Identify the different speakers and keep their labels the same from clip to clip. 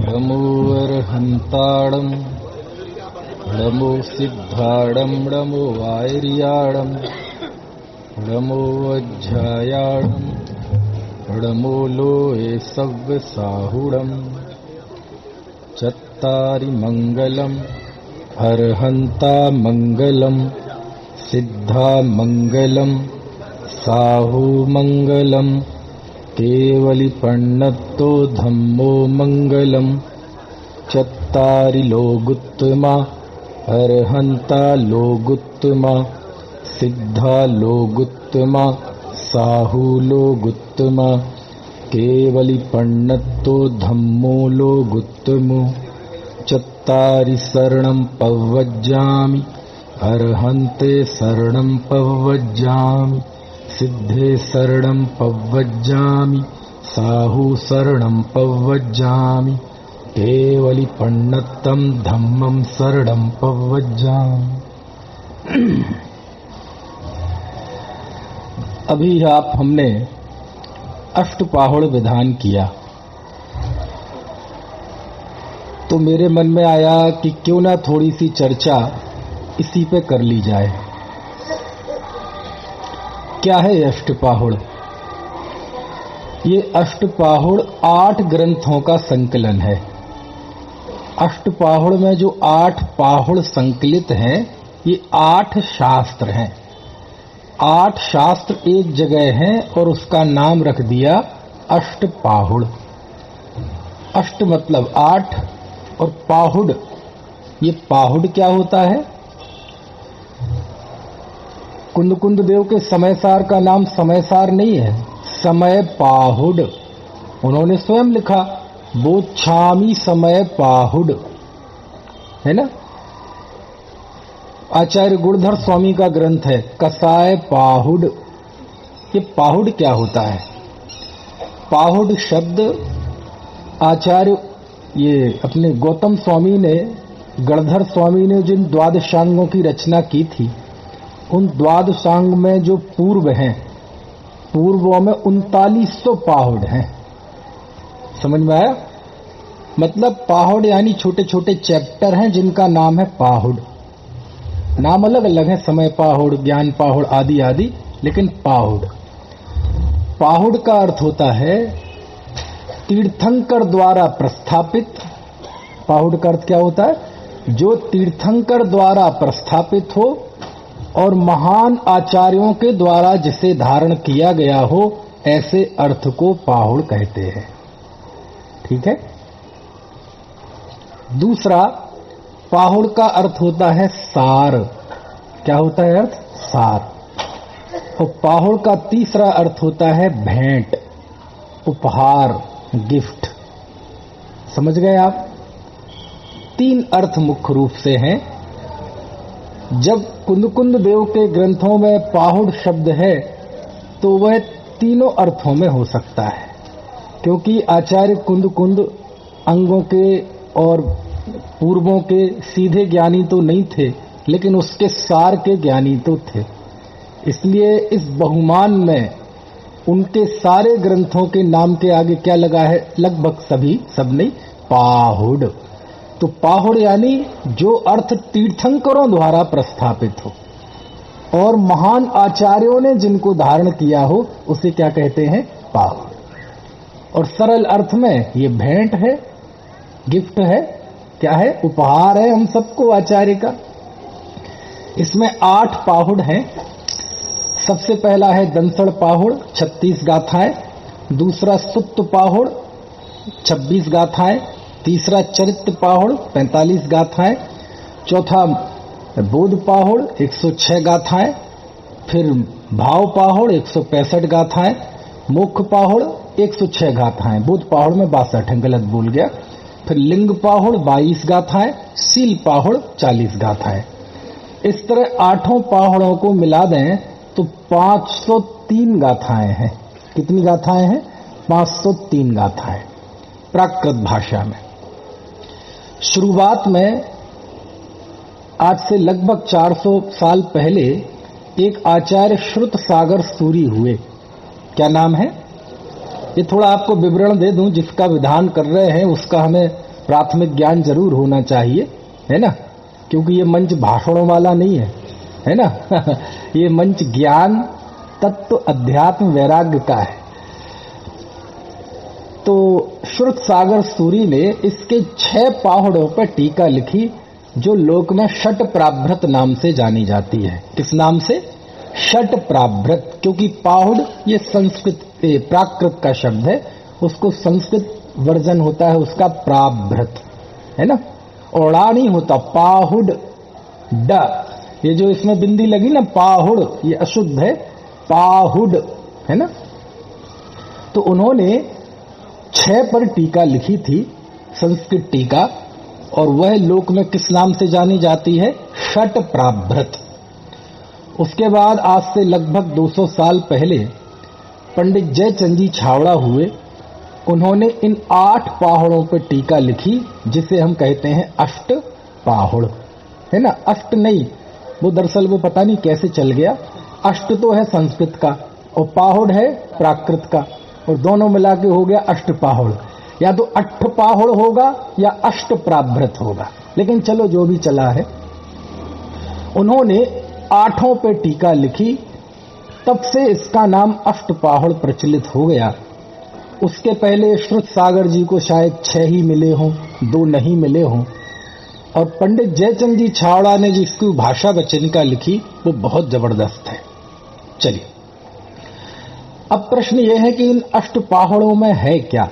Speaker 1: णमोऽर्हन्ताडं णमो सिद्धाडं णमो वायर्याडं णमो वज्झायाडं णमो लोये सव्यसाहुडं चत्तारि मङ्गलम् अर्हन्ता मङ्गलं सिद्धा मङ्गलं साहु मङ्गलं केवलिपण्णत्तो धम्मो मङ्गलं चत्तारि लोगुत्तमा अर्हन्ता लोगुत्तमा सिद्धा लोगुत्तमा साहु लोगुत्तमा केवलिपण्णत्तो धम्मो लोगुत्तमो चत्तारि शरणं पव्वज्जामि अर्हन्ते शरणं पव्वज्जामि सिद्धे शरणं पव्वज्जामि साहु शरणं पव्वज्जामि केवलिपण्णत्तं धम्मं शरणं पव्वज्जामि। अभी हमने अष्टपाहुड़ विधान किया तो मेरे मन में आया कि क्यों ना थोड़ी सी चर्चा इसी पे कर ली जाए। क्या है अष्टपाहुड़? ये अष्टपाहुड़ 8 ग्रंथों का संकलन है। अष्टपाहुड़ में जो 8 पाहुड़ संकलित हैं ये 8 शास्त्र हैं। 8 शास्त्र एक जगह हैं और उसका नाम रख दिया अष्टपाहुड़। अष्ट मतलब 8 और पाहुड़, ये पाहुड़ क्या होता है? कुंद देव के समयसार का नाम समयसार नहीं है, समय पाहुड़। उन्होंने स्वयं लिखा बोच्छामी समय पाहुड़, है ना। आचार्य गुणधर स्वामी का ग्रंथ है कसाय पाहुड़। ये पाहुड़ क्या होता है? पाहुड़ शब्द आचार्य ये अपने गौतम स्वामी ने, गणधर स्वामी ने जिन द्वादशांगों की रचना की थी, उन द्वादशांग में जो पूर्व हैं, पूर्वों में 3900 पाहुड़ हैं। समझ में आया? मतलब पाहुड़ यानी छोटे छोटे चैप्टर हैं जिनका नाम है पाहुड़। नाम अलग अलग है, समय पाहुड़, ज्ञान पाहुड़ आदि आदि, लेकिन पाहुड़। पाहुड़ का अर्थ होता है तीर्थंकर द्वारा प्रस्थापित। पाहुड़ का अर्थ क्या होता है? जो तीर्थंकर द्वारा प्रस्थापित हो और महान आचार्यों के द्वारा जिसे धारण किया गया हो, ऐसे अर्थ को पाहुड़ कहते हैं। ठीक है। दूसरा, पाहुड़ का अर्थ होता है सार। क्या होता है अर्थ? सार। और पाहुड़ का तीसरा अर्थ होता है भेंट, उपहार, गिफ्ट। समझ गए आप? 3 अर्थ मुख्य रूप से हैं। जब कुंद देव के ग्रंथों में पाहुड़ शब्द है तो वह तीनों अर्थों में हो सकता है, क्योंकि आचार्य कुंद अंगों के और पूर्वों के सीधे ज्ञानी तो नहीं थे, लेकिन उसके सार के ज्ञानी तो थे। इसलिए इस बहुमान में उनके सारे ग्रंथों के नाम के आगे क्या लगा है? लगभग सभी, सब नहीं, पाहुड़। तो पाहुड़ यानी जो अर्थ तीर्थंकरों द्वारा प्रस्थापित हो और महान आचार्यों ने जिनको धारण किया हो, उसे क्या कहते हैं? पाहुड़। और सरल अर्थ में ये भेंट है, गिफ्ट है, क्या है? उपहार है हम सबको आचार्य का। इसमें 8 पाहुड़ हैं। सबसे पहला है दंसड़ पाहुड़, 36 गाथाएं। दूसरा सुत्त पाहुड़, 26 गाथाएं। तीसरा चरित्र पाहुड़, 45 गाथाएं। चौथा बोध पाहुड़, 106 गाथाएं। फिर भाव पाहुड़, 165 गाथाएं। मोक्ष पाहुड़, 106 गाथाएं। बोध पाहुड़ में 62 है, गलत बोल गया। फिर लिंग पाहुड़ 22 गाथाएं। सील पाहुड़ 40 गाथाएं। इस तरह 8 पाहुड़ों को मिला दें तो 503 गाथाएं हैं। कितनी गाथाएं हैं? 503 गाथाएं प्राकृत भाषा में। शुरुआत में आज से लगभग 400 साल पहले एक आचार्य श्रुत सागर सूरी हुए। क्या नाम है? ये थोड़ा आपको विवरण दे दूं, जिसका विधान कर रहे हैं उसका हमें प्राथमिक ज्ञान जरूर होना चाहिए, है ना, क्योंकि ये मंच भाषणों वाला नहीं है ना ये मंच ज्ञान, तत्व, अध्यात्म, वैराग्य का है। तो श्रुत सागर सूरी ने इसके 6 पाहुड़ों पर टीका लिखी, जो लोक में षट प्राभृत नाम से जानी जाती है। किस नाम से? षट प्राभृत, क्योंकि पाहुड़ ये संस्कृत प्राकृत का शब्द है, उसको संस्कृत वर्जन होता है उसका प्राभृत, है ना, ओड़ा नहीं होता, पाहुड़ ड, ये जो इसमें बिंदी लगी ना पाहुड़, ये अशुद्ध है, पाहुड़, है ना। तो उन्होंने 6 पर टीका लिखी थी, संस्कृत टीका, और वह लोक में किस नाम से जानी जाती है? षट प्राभृत। उसके बाद आज से लगभग 200 साल पहले पंडित जयचंद जी छावड़ा हुए, उन्होंने इन 8 पाहुड़ों पर टीका लिखी, जिसे हम कहते हैं अष्ट पाहुड़, है ना। अष्ट नहीं, वो दरअसल वो पता नहीं कैसे चल गया, अष्ट तो है संस्कृत का और पाहुड़ है प्राकृत का, और दोनों मिला के हो गया अष्ट पाहुड़। या तो अष्ट पाहुड़ होगा या अष्ट प्राभृत होगा, लेकिन चलो जो भी चला है। उन्होंने 8 पे टीका लिखी, तब से इसका नाम अष्ट पाहुड़ प्रचलित हो गया। उसके पहले श्रुत सागर जी को शायद 6 ही मिले हों, 2 नहीं मिले हों, और पंडित जयचंद जी छावड़ा ने जिसकी भाषा वचनिका लिखी वो बहुत जबरदस्त है। चलिए, अब प्रश्न यह है कि इन अष्ट पाहुड़ों में है क्या?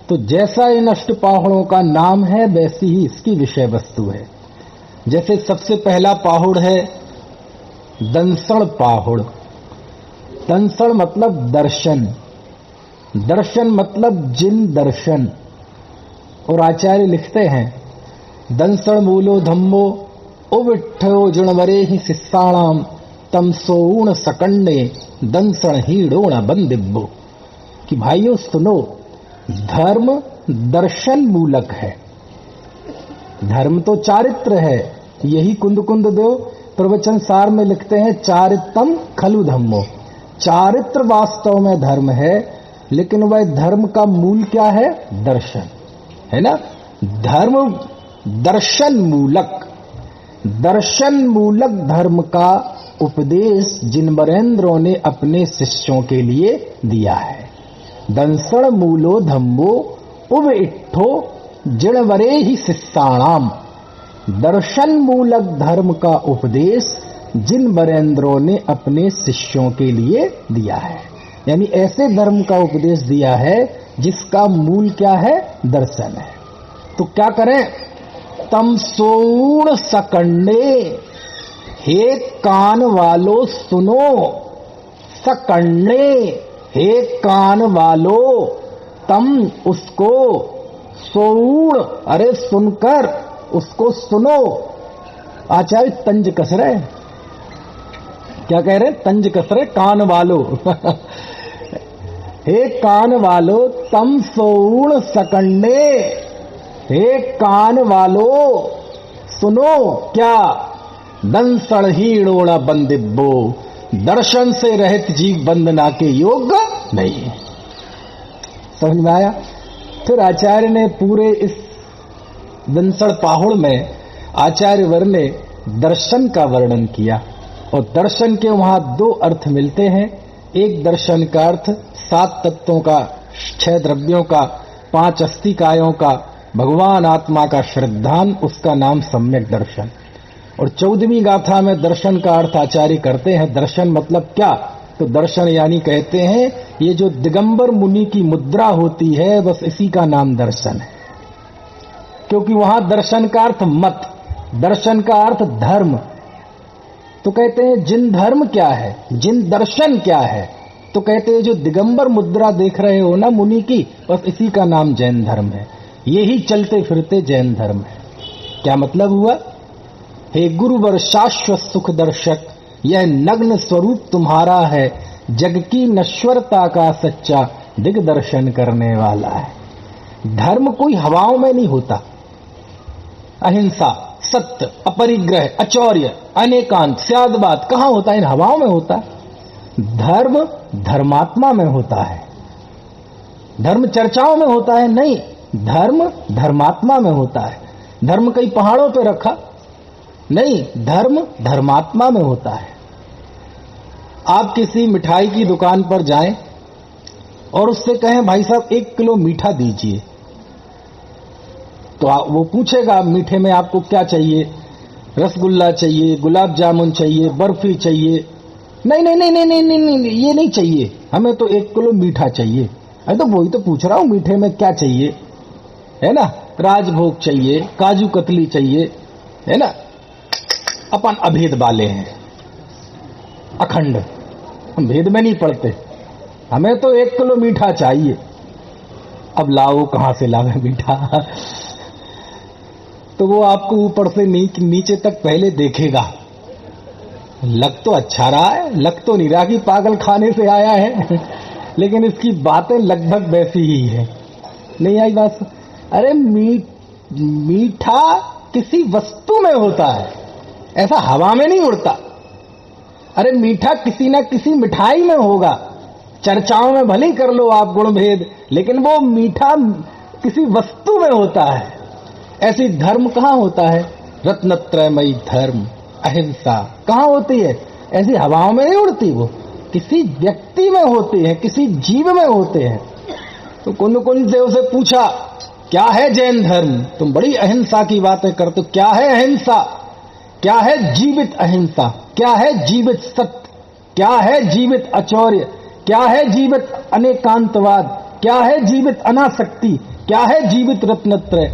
Speaker 1: तो जैसा इन अष्ट पाहुड़ों का नाम है वैसी ही इसकी विषय वस्तु है। जैसे सबसे पहला पाहुड़ है दंसण पाहुड़। दंसण मतलब दर्शन, दर्शन मतलब जिन दर्शन। और आचार्य लिखते हैं दंसण मूलो धम्मो उविठ्ठयो जिणवरे ही शिष्याणाम तम सोऊण सकंडे दंसण हीड़ोण बंदिब्बो, कि भाइयों सुनो, धर्म दर्शन मूलक है। धर्म तो चारित्र है, यही कुंद कुंद देव प्रवचन सार में लिखते हैं चारित्रम खलु धम्मो। चारित्र वास्तव में धर्म है, लेकिन वह धर्म का मूल क्या है? दर्शन, है ना। धर्म दर्शन मूलक, दर्शन मूलक धर्म का उपदेश जिनवरेंद्रों ने अपने शिष्यों के लिए दिया है। दंसण मूलो धम्मो उव इट्ठो जिणवरे ही शिष्याणाम। दर्शन मूलक धर्म का उपदेश जिन वरेंद्रों ने अपने शिष्यों के लिए दिया है, यानी ऐसे धर्म का उपदेश दिया है जिसका मूल क्या है? दर्शन है। तो क्या करें? तम सोण सकंडे, हे कान वालो सुनो, सकंडे, हे कान वालो, तम उसको, सोण अरे सुनकर उसको सुनो। आचार्य तंज कस रहे, क्या कह रहे? तंज कस रहे, कान वालो हे कान वालो तम सोण सकंडे, हे कान वालो सुनो क्या? दंसण हीणोण बंदिब्बो, दर्शन से रहित जीव वंदना के योग्य नहीं। समझ में आया? फिर आचार्य ने पूरे इस दंसण पाहुड़ में आचार्य वर ने दर्शन का वर्णन किया, और दर्शन के वहां 2 अर्थ मिलते हैं। एक दर्शन का अर्थ 7 तत्वों का, 6 द्रव्यों का, 5 अस्थिकायों का, भगवान आत्मा का श्रद्धान, उसका नाम सम्यक दर्शन। और 14वीं गाथा में दर्शन का अर्थ आचार्य करते हैं। दर्शन मतलब क्या? तो दर्शन यानी कहते हैं ये जो दिगंबर मुनि की मुद्रा होती है, बस इसी का नाम दर्शन है। क्योंकि वहां दर्शन का अर्थ मत, दर्शन का अर्थ धर्म। तो कहते हैं जिन धर्म क्या है, जिन दर्शन क्या है, तो कहते हैं जो दिगंबर मुद्रा देख रहे हो ना मुनि की, बस इसी का नाम जैन धर्म है। यही चलते फिरते जैन धर्म है। क्या मतलब हुआ? हे गुरुवर शाश्वत सुख दर्शक, यह नग्न स्वरूप तुम्हारा है, जग की नश्वरता का सच्चा दिग्दर्शन करने वाला है। धर्म कोई हवाओं में नहीं होता। अहिंसा, सत्य, अपरिग्रह, अचौर्य, अनेकांत, स्यादबाद कहां होता है? इन हवाओं में होता है। धर्म धर्मात्मा में होता है। धर्म चर्चाओं में होता है? नहीं, धर्म धर्मात्मा में होता है। धर्म कई पहाड़ों पे रखा? नहीं, धर्म धर्मात्मा में होता है। आप किसी मिठाई की दुकान पर जाएं और उससे कहें भाई साहब 1 किलो मीठा दीजिए, तो वो पूछेगा मीठे में आपको क्या चाहिए? रसगुल्ला चाहिए, गुलाब जामुन चाहिए, बर्फी चाहिए? नहीं नहीं नहीं नहीं नहीं नहीं, नहीं ये नहीं चाहिए, हमें तो 1 किलो मीठा चाहिए। अरे तो वही तो पूछ रहा हूं, मीठे में क्या चाहिए, है ना? राजभोग चाहिए, काजू कतली चाहिए, है ना? अपन अभेद वाले हैं, अखंड, हम भेद में नहीं पड़ते, हमें तो 1 किलो मीठा चाहिए। अब लाओ, कहां से लावे मीठा? तो वो आपको ऊपर से नीचे तक पहले देखेगा, लग तो अच्छा रहा है, लग तो नहीं रहा कि पागल खाने से आया है लेकिन इसकी बातें लगभग वैसी ही है। नहीं आई बात? अरे मीठा किसी वस्तु में होता है, ऐसा हवा में नहीं उड़ता। अरे मीठा किसी ना किसी मिठाई में होगा, चर्चाओं में भले ही कर लो आप गुण भेद, लेकिन वो मीठा किसी वस्तु में होता है। ऐसी धर्म कहां होता है? रत्नत्रयमयी धर्म अहिंसा कहां होती है? ऐसी हवाओं में नहीं उड़ती, वो किसी व्यक्ति में होती है, किसी जीव में होते हैं। तो कुंद देव से पूछा क्या है जैन धर्म? तुम बड़ी अहिंसा की बातें करते हो, क्या है अहिंसा? क्या है जीवित अहिंसा? क्या है जीवित सत्य? क्या है जीवित अचौर्य? क्या है जीवित अनेकांतवाद? क्या है जीवित अनासक्ति? क्या है जीवित रत्नत्रय?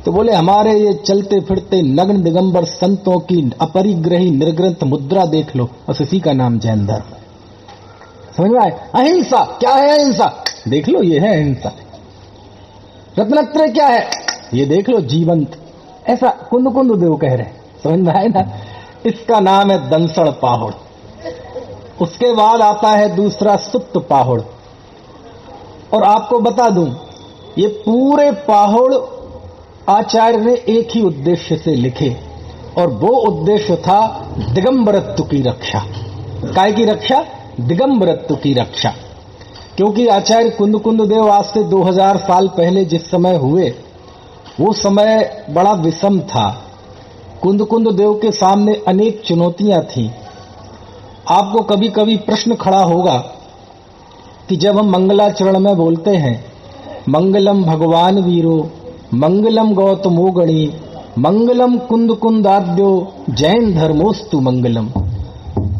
Speaker 1: तो बोले हमारे ये चलते फिरते नग्न दिगंबर संतों की अपरिग्रही निर्ग्रंथ मुद्रा देख लो, बस इसी का नाम जैन धर्म। समझ में आए? अहिंसा क्या है? अहिंसा देख लो, ये है अहिंसा। रत्नत्रय क्या है? ये देख लो, जीवंत। ऐसा कुंद देव कह रहे हैं। समझ में आए ना? इसका नाम है दंसड़ पाहुड़। उसके बाद आता है दूसरा सुप्त पाहुड़। और आपको बता दूं, ये पूरे पाहुड़ आचार्य ने एक ही उद्देश्य से लिखे, और वो उद्देश्य था दिगंबरत्व की रक्षा। काय की रक्षा? दिगंबरत्व की रक्षा। क्योंकि आचार्य कुंद देव आज से 2000 साल पहले जिस समय हुए, वो समय बड़ा विषम था। कुंद देव के सामने अनेक चुनौतियां थीं। आपको कभी कभी प्रश्न खड़ा होगा कि जब हम मंगलाचरण में बोलते हैं मंगलम भगवान वीरो, मंगलम गौतमो गणी, मंगलम कुंदाद्यो, जैन धर्मोस्तु मंगलम।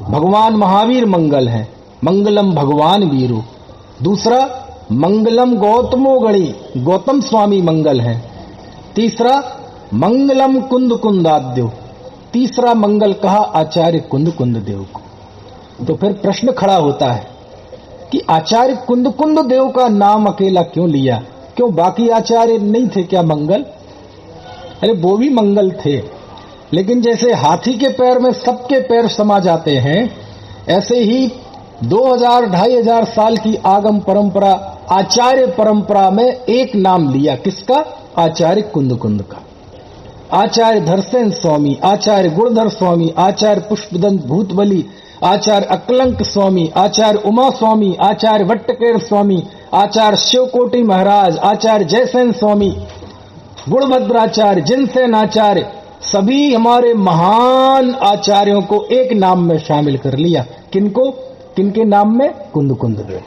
Speaker 1: भगवान महावीर मंगल है, मंगलम भगवान वीरो। दूसरा मंगलम गौतमो गणी, गौतम स्वामी मंगल है। तीसरा मंगलम कुंदाद्यो, तीसरा मंगल कहा आचार्य कुंद देव को। तो फिर प्रश्न खड़ा होता है कि आचार्य कुंद देव का नाम अकेला क्यों लिया? क्यों बाकी आचार्य नहीं थे क्या मंगल? अरे वो भी मंगल थे, लेकिन जैसे हाथी के पैर में सबके पैर समा जाते हैं, ऐसे ही 2000-2500 साल की आगम परंपरा, आचार्य परंपरा में एक नाम लिया। किसका? आचार्य कुंद का। आचार्य धरसेन स्वामी, आचार्य गुणधर स्वामी, आचार्य पुष्पदंत भूतबली, आचार्य अकलंक स्वामी, आचार्य उमा स्वामी, आचार्य वट्टकेर स्वामी, आचार्य शिवकोटि महाराज, आचार्य जयसेन स्वामी, गुणभद्राचार्य, जिनसेन आचार्य, सभी हमारे महान आचार्यों को एक नाम में शामिल कर लिया। किनको? किनके नाम में? कुंद देव।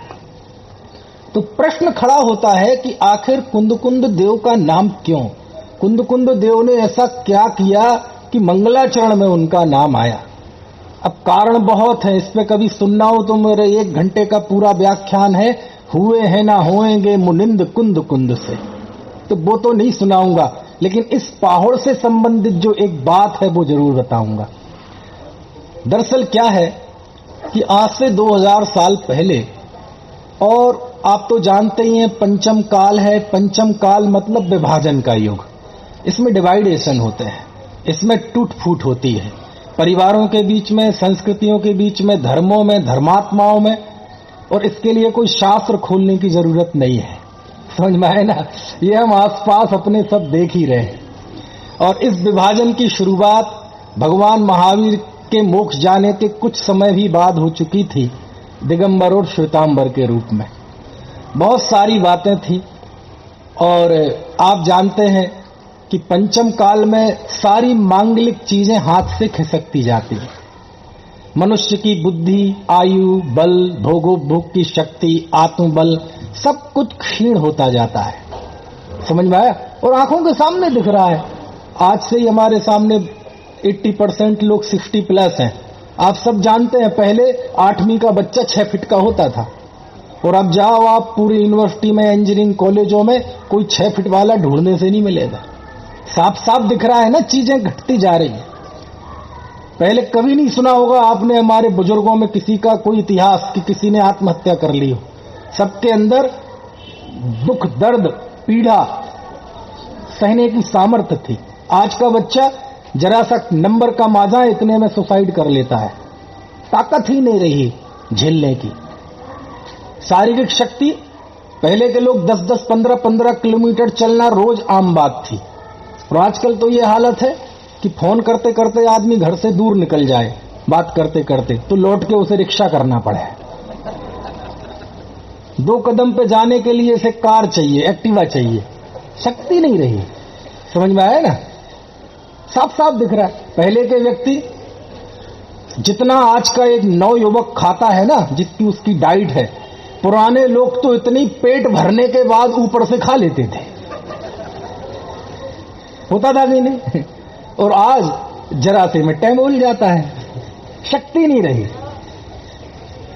Speaker 1: तो प्रश्न खड़ा होता है कि आखिर कुंद देव का नाम क्यों? कुंद देव ने ऐसा क्या किया कि मंगलाचरण में उनका नाम आया? अब कारण बहुत है, इस पे कभी सुनना हो तो मेरे 1 घंटे का पूरा व्याख्यान है, हुए हैं ना होएंगे मुनिंद कुंद से, तो वो तो नहीं सुनाऊंगा, लेकिन इस पाहुड़ से संबंधित जो एक बात है वो जरूर बताऊंगा। दरअसल क्या है कि आज से 2000 साल पहले, और आप तो जानते ही हैं पंचम काल है। पंचम काल मतलब विभाजन का युग। इसमें डिवाइडेशन होते हैं, इसमें टूट फूट होती है, परिवारों के बीच में, संस्कृतियों के बीच में, धर्मों में, धर्मात्माओं में। और इसके लिए कोई शास्त्र खोलने की जरूरत नहीं है। समझ में आए ना? ये हम आसपास अपने सब देख ही रहे हैं। और इस विभाजन की शुरुआत भगवान महावीर के मोक्ष जाने के कुछ समय भी बाद हो चुकी थी, दिगंबर और श्वेतांबर के रूप में। बहुत सारी बातें थी। और आप जानते हैं कि पंचम काल में सारी मांगलिक चीजें हाथ से खिसकती जाती हैं। मनुष्य की बुद्धि, आयु, बल, भोगोपभोग की शक्ति, आत्मबल सब कुछ क्षीण होता जाता है। समझ में आया? और आंखों के सामने दिख रहा है। आज से ही हमारे सामने 80% लोग 60 प्लस हैं। आप सब जानते हैं पहले 8वीं का बच्चा 6 फीट का होता था, और अब जाओ आप पूरी यूनिवर्सिटी में, इंजीनियरिंग कॉलेजों में, कोई 6 फीट वाला ढूंढने से नहीं मिलेगा। साफ साफ दिख रहा है ना, चीजें घटती जा रही हैं। पहले कभी नहीं सुना होगा आपने हमारे बुजुर्गों में किसी का कोई इतिहास कि किसी ने आत्महत्या कर ली हो। सबके अंदर दुख, दर्द, पीड़ा सहने की सामर्थ्य थी। आज का बच्चा जरा सा नंबर का माजा इतने में सुसाइड कर लेता है। ताकत ही नहीं रही झेलने की। शारीरिक शक्ति, पहले के लोग 10-10, 15-15 किलोमीटर चलना रोज आम बात थी, और आजकल तो ये हालत है कि फोन करते करते आदमी घर से दूर निकल जाए, बात करते करते तो लौट के उसे रिक्शा करना पड़े। 2 कदम पे जाने के लिए इसे कार चाहिए, एक्टिवा चाहिए। शक्ति नहीं रही। समझ में आया ना? साफ साफ दिख रहा है। पहले के व्यक्ति जितना आज का एक नवयुवक खाता है ना, जितनी उसकी डाइट है, पुराने लोग तो इतनी पेट भरने के बाद ऊपर से खा लेते थे। होता था कि नहीं? और आज जरा से में टाइम भूल जाता है। शक्ति नहीं रही।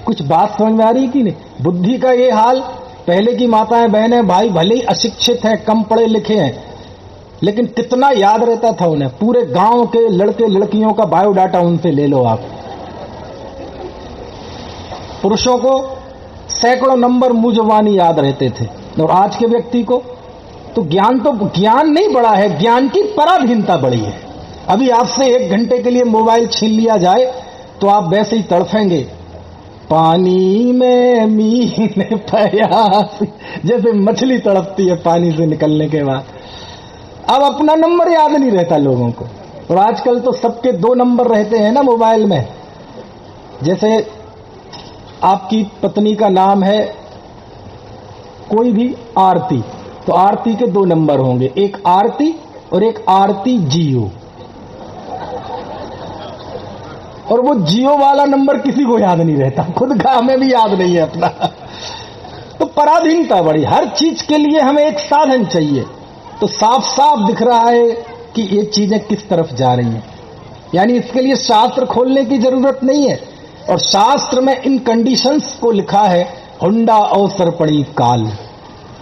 Speaker 1: कुछ बात समझ में आ रही कि नहीं? बुद्धि का ये हाल। पहले की माताएं, बहनें, भाई भले ही अशिक्षित हैं, कम पढ़े लिखे हैं, लेकिन कितना याद रहता था उन्हें। पूरे गांव के लड़के लड़कियों का बायोडाटा उनसे ले लो आप। पुरुषों को सैकड़ों नंबर मुंह जुबानी याद रहते थे, और आज के व्यक्ति को तो ज्ञान नहीं बढ़ा है, ज्ञान की पराधीनता बढ़ी है। अभी आपसे 1 घंटे के लिए मोबाइल छीन लिया जाए तो आप वैसे ही तड़फेंगे। पानी में मीन प्यासी, जैसे मछली तड़पती है पानी से निकलने के बाद। अब अपना नंबर याद नहीं रहता लोगों को। और आजकल तो सबके 2 नंबर रहते हैं ना मोबाइल में। जैसे आपकी पत्नी का नाम है कोई भी आरती, तो आरती के 2 नंबर होंगे, एक आरती और एक आरती जियो। और वो जियो वाला नंबर किसी को याद नहीं रहता, खुद का हमें भी याद नहीं है अपना। तो पराधीनता बड़ी। हर चीज के लिए हमें एक साधन चाहिए। तो साफ साफ दिख रहा है कि ये चीजें किस तरफ जा रही हैं। यानी इसके लिए शास्त्र खोलने की जरूरत नहीं है। और शास्त्र में इन कंडीशंस को लिखा है, हुंडा अवसर्पणी काल।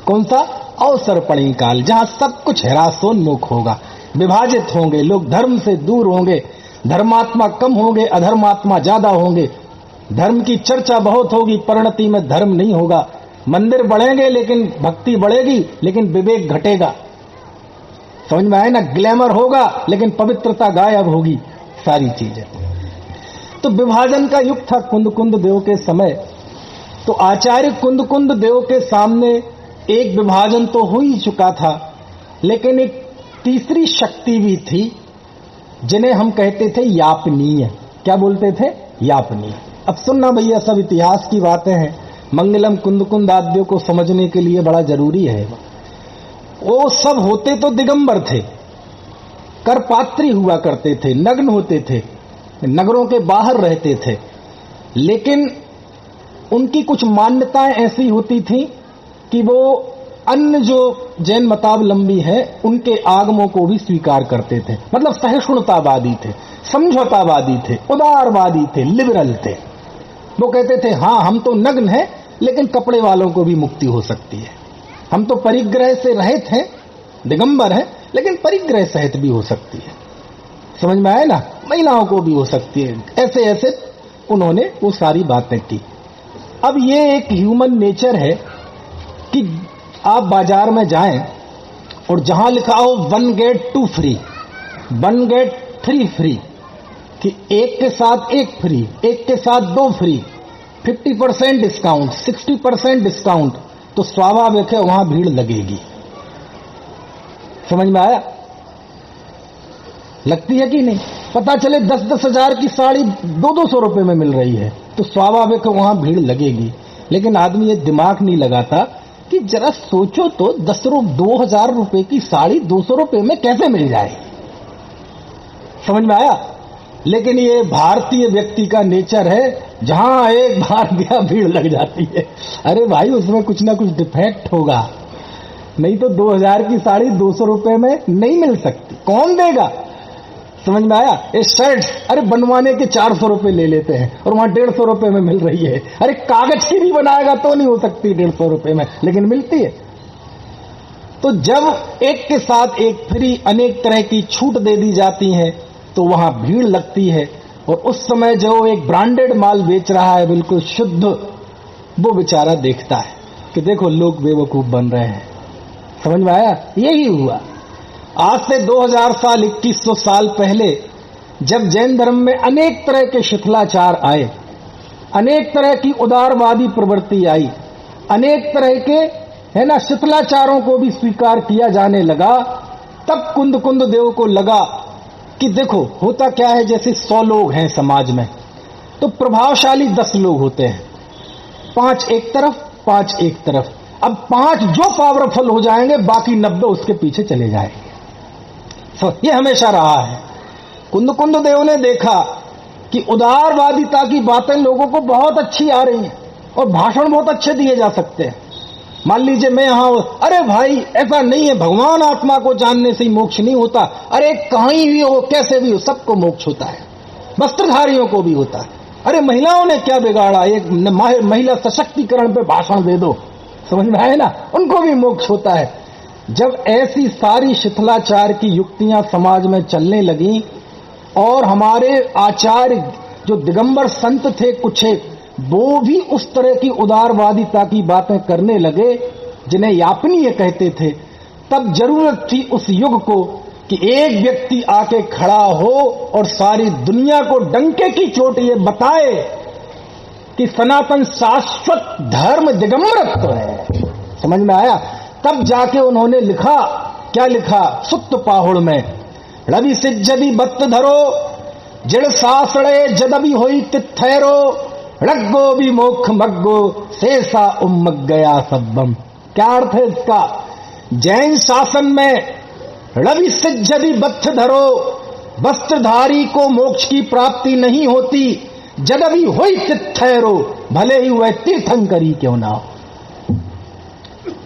Speaker 1: कौन सा? अवसर्पणी काल, जहां सब कुछ ह्रासोन्मुख होगा, विभाजित होंगे, लोग धर्म से दूर होंगे, धर्मात्मा कम होंगे, अधर्मात्मा ज्यादा होंगे, धर्म की चर्चा बहुत होगी, परिणति में धर्म नहीं होगा, मंदिर बढ़ेंगे लेकिन भक्ति बढ़ेगी, लेकिन विवेक घटेगा। समझ में आए ना? ग्लैमर होगा लेकिन पवित्रता गायब होगी, सारी चीजें। तो विभाजन का युग था कुंद देव के समय। तो आचार्य कुंद देव के सामने एक विभाजन तो हो ही चुका था, लेकिन एक तीसरी शक्ति भी थी जिन्हें हम कहते थे यापनीय। क्या बोलते थे? यापनीय। अब सुनना भैया, सब इतिहास की बातें हैं, मंगलम कुंद आद्यों को समझने के लिए बड़ा जरूरी है। वो सब होते तो दिगंबर थे, करपात्री हुआ करते थे, नग्न होते थे, नगरों के बाहर रहते थे, लेकिन उनकी कुछ मान्यताएं ऐसी होती थी कि वो अन्य जो जैन मतावलंबी हैं उनके आगमों को भी स्वीकार करते थे। मतलब सहिष्णुतावादी थे, समझौतावादी थे, उदारवादी थे, लिबरल थे। वो कहते थे हाँ हम तो नग्न हैं लेकिन कपड़े वालों को भी मुक्ति हो सकती है। हम तो परिग्रह से रहित हैं, दिगंबर हैं, लेकिन परिग्रह सहित भी हो सकती है। समझ में आए ना? महिलाओं को भी हो सकती है। ऐसे ऐसे उन्होंने वो सारी बातें की। अब ये एक ह्यूमन नेचर है कि आप बाजार में जाएं और जहां लिखा हो 1 गेट 2 फ्री, 1 गेट 3 फ्री, कि एक के साथ 1 फ्री, एक के साथ 2 फ्री, 50% डिस्काउंट, 60% डिस्काउंट, तो स्वाभाविक है वहां भीड़ लगेगी। समझ में आया? लगती है कि नहीं? पता चले 10-10 हजार की साड़ी 200-200 रुपए में मिल रही है, तो स्वाभाविक है वहां भीड़ लगेगी। लेकिन आदमी ये दिमाग नहीं लगाता कि जरा सोचो तो 2,000 रुपए की साड़ी 200 रुपए में कैसे मिल जाए। समझ में आया? लेकिन ये भारतीय व्यक्ति का नेचर है, जहां एक बार गया भीड़ लग जाती है। अरे भाई, उसमें कुछ ना कुछ डिफेक्ट होगा, नहीं तो 2,000 की साड़ी 200 रुपए में नहीं मिल सकती। कौन देगा? समझ में आया? ये शर्ट अरे बनवाने के 400 रुपए ले लेते हैं और वहां 150 रुपए में मिल रही है। अरे कागज की भी बनाएगा तो नहीं हो सकती 150 रुपए में, लेकिन मिलती है। तो जब एक के साथ एक फ्री अनेक तरह की छूट दे दी जाती है तो वहां भीड़ लगती है। और उस समय जो एक ब्रांडेड माल बेच रहा है बिल्कुल शुद्ध, वो बेचारा देखता है कि देखो लोग बेवकूफ बन रहे हैं। समझ में आया? यही हुआ आज से 2000 साल 2100 साल पहले, जब जैन धर्म में अनेक तरह के शिथिलाचार आए, अनेक तरह की उदारवादी प्रवृत्ति आई, अनेक तरह के है ना शिथिलाचारों को भी स्वीकार किया जाने लगा, तब कुंद देव को लगा कि देखो होता क्या है, जैसे 100 लोग हैं समाज में तो प्रभावशाली 10 लोग होते हैं, 5 एक तरफ 5 एक तरफ। अब 5 जो पावरफुल हो जाएंगे बाकी 90 उसके पीछे चले जाएंगे। ये हमेशा रहा है। कुंद देव ने देखा कि उदारवादिता की बातें लोगों को बहुत अच्छी आ रही हैं और भाषण बहुत अच्छे दिए जा सकते हैं। मान लीजिए मैं यहां, अरे भाई ऐसा नहीं है, भगवान आत्मा को जानने से ही मोक्ष नहीं होता। अरे कहीं भी हो कैसे भी हो सबको मोक्ष होता है, वस्त्रधारियों को भी होता है। अरे महिलाओं ने क्या बिगाड़ा, एक महिला सशक्तिकरण पे भाषण दे दो, समझ में आए ना, उनको भी मोक्ष होता है। जब ऐसी सारी शिथिलाचार की युक्तियां समाज में चलने लगी और हमारे आचार्य जो दिगंबर संत थे कुछ एक, वो भी उस तरह की उदारवादिता की बातें करने लगे जिन्हें यापनीय कहते थे, तब जरूरत थी उस युग को कि एक व्यक्ति आके खड़ा हो और सारी दुनिया को डंके की चोट ये बताए कि सनातन शाश्वत धर्म दिगंबरत्व है। समझ में आया? तब जाके उन्होंने लिखा, क्या लिखा? सुत्त पाहुड़ में, रवि सिज्जदी बत्त धरो जड़ सासड़े जदबी होई तिथैरो रग्गो भी मोख मग्गो शेषा उम्मग गया सब्बम। क्या अर्थ है इसका? जैन शासन में रवि सिज्जदी बत्त धरो, वस्त्रधारी को मोक्ष की प्राप्ति नहीं होती, जदबी होई तिथैरो, भले ही वह तीर्थंकरी क्यों ना हो।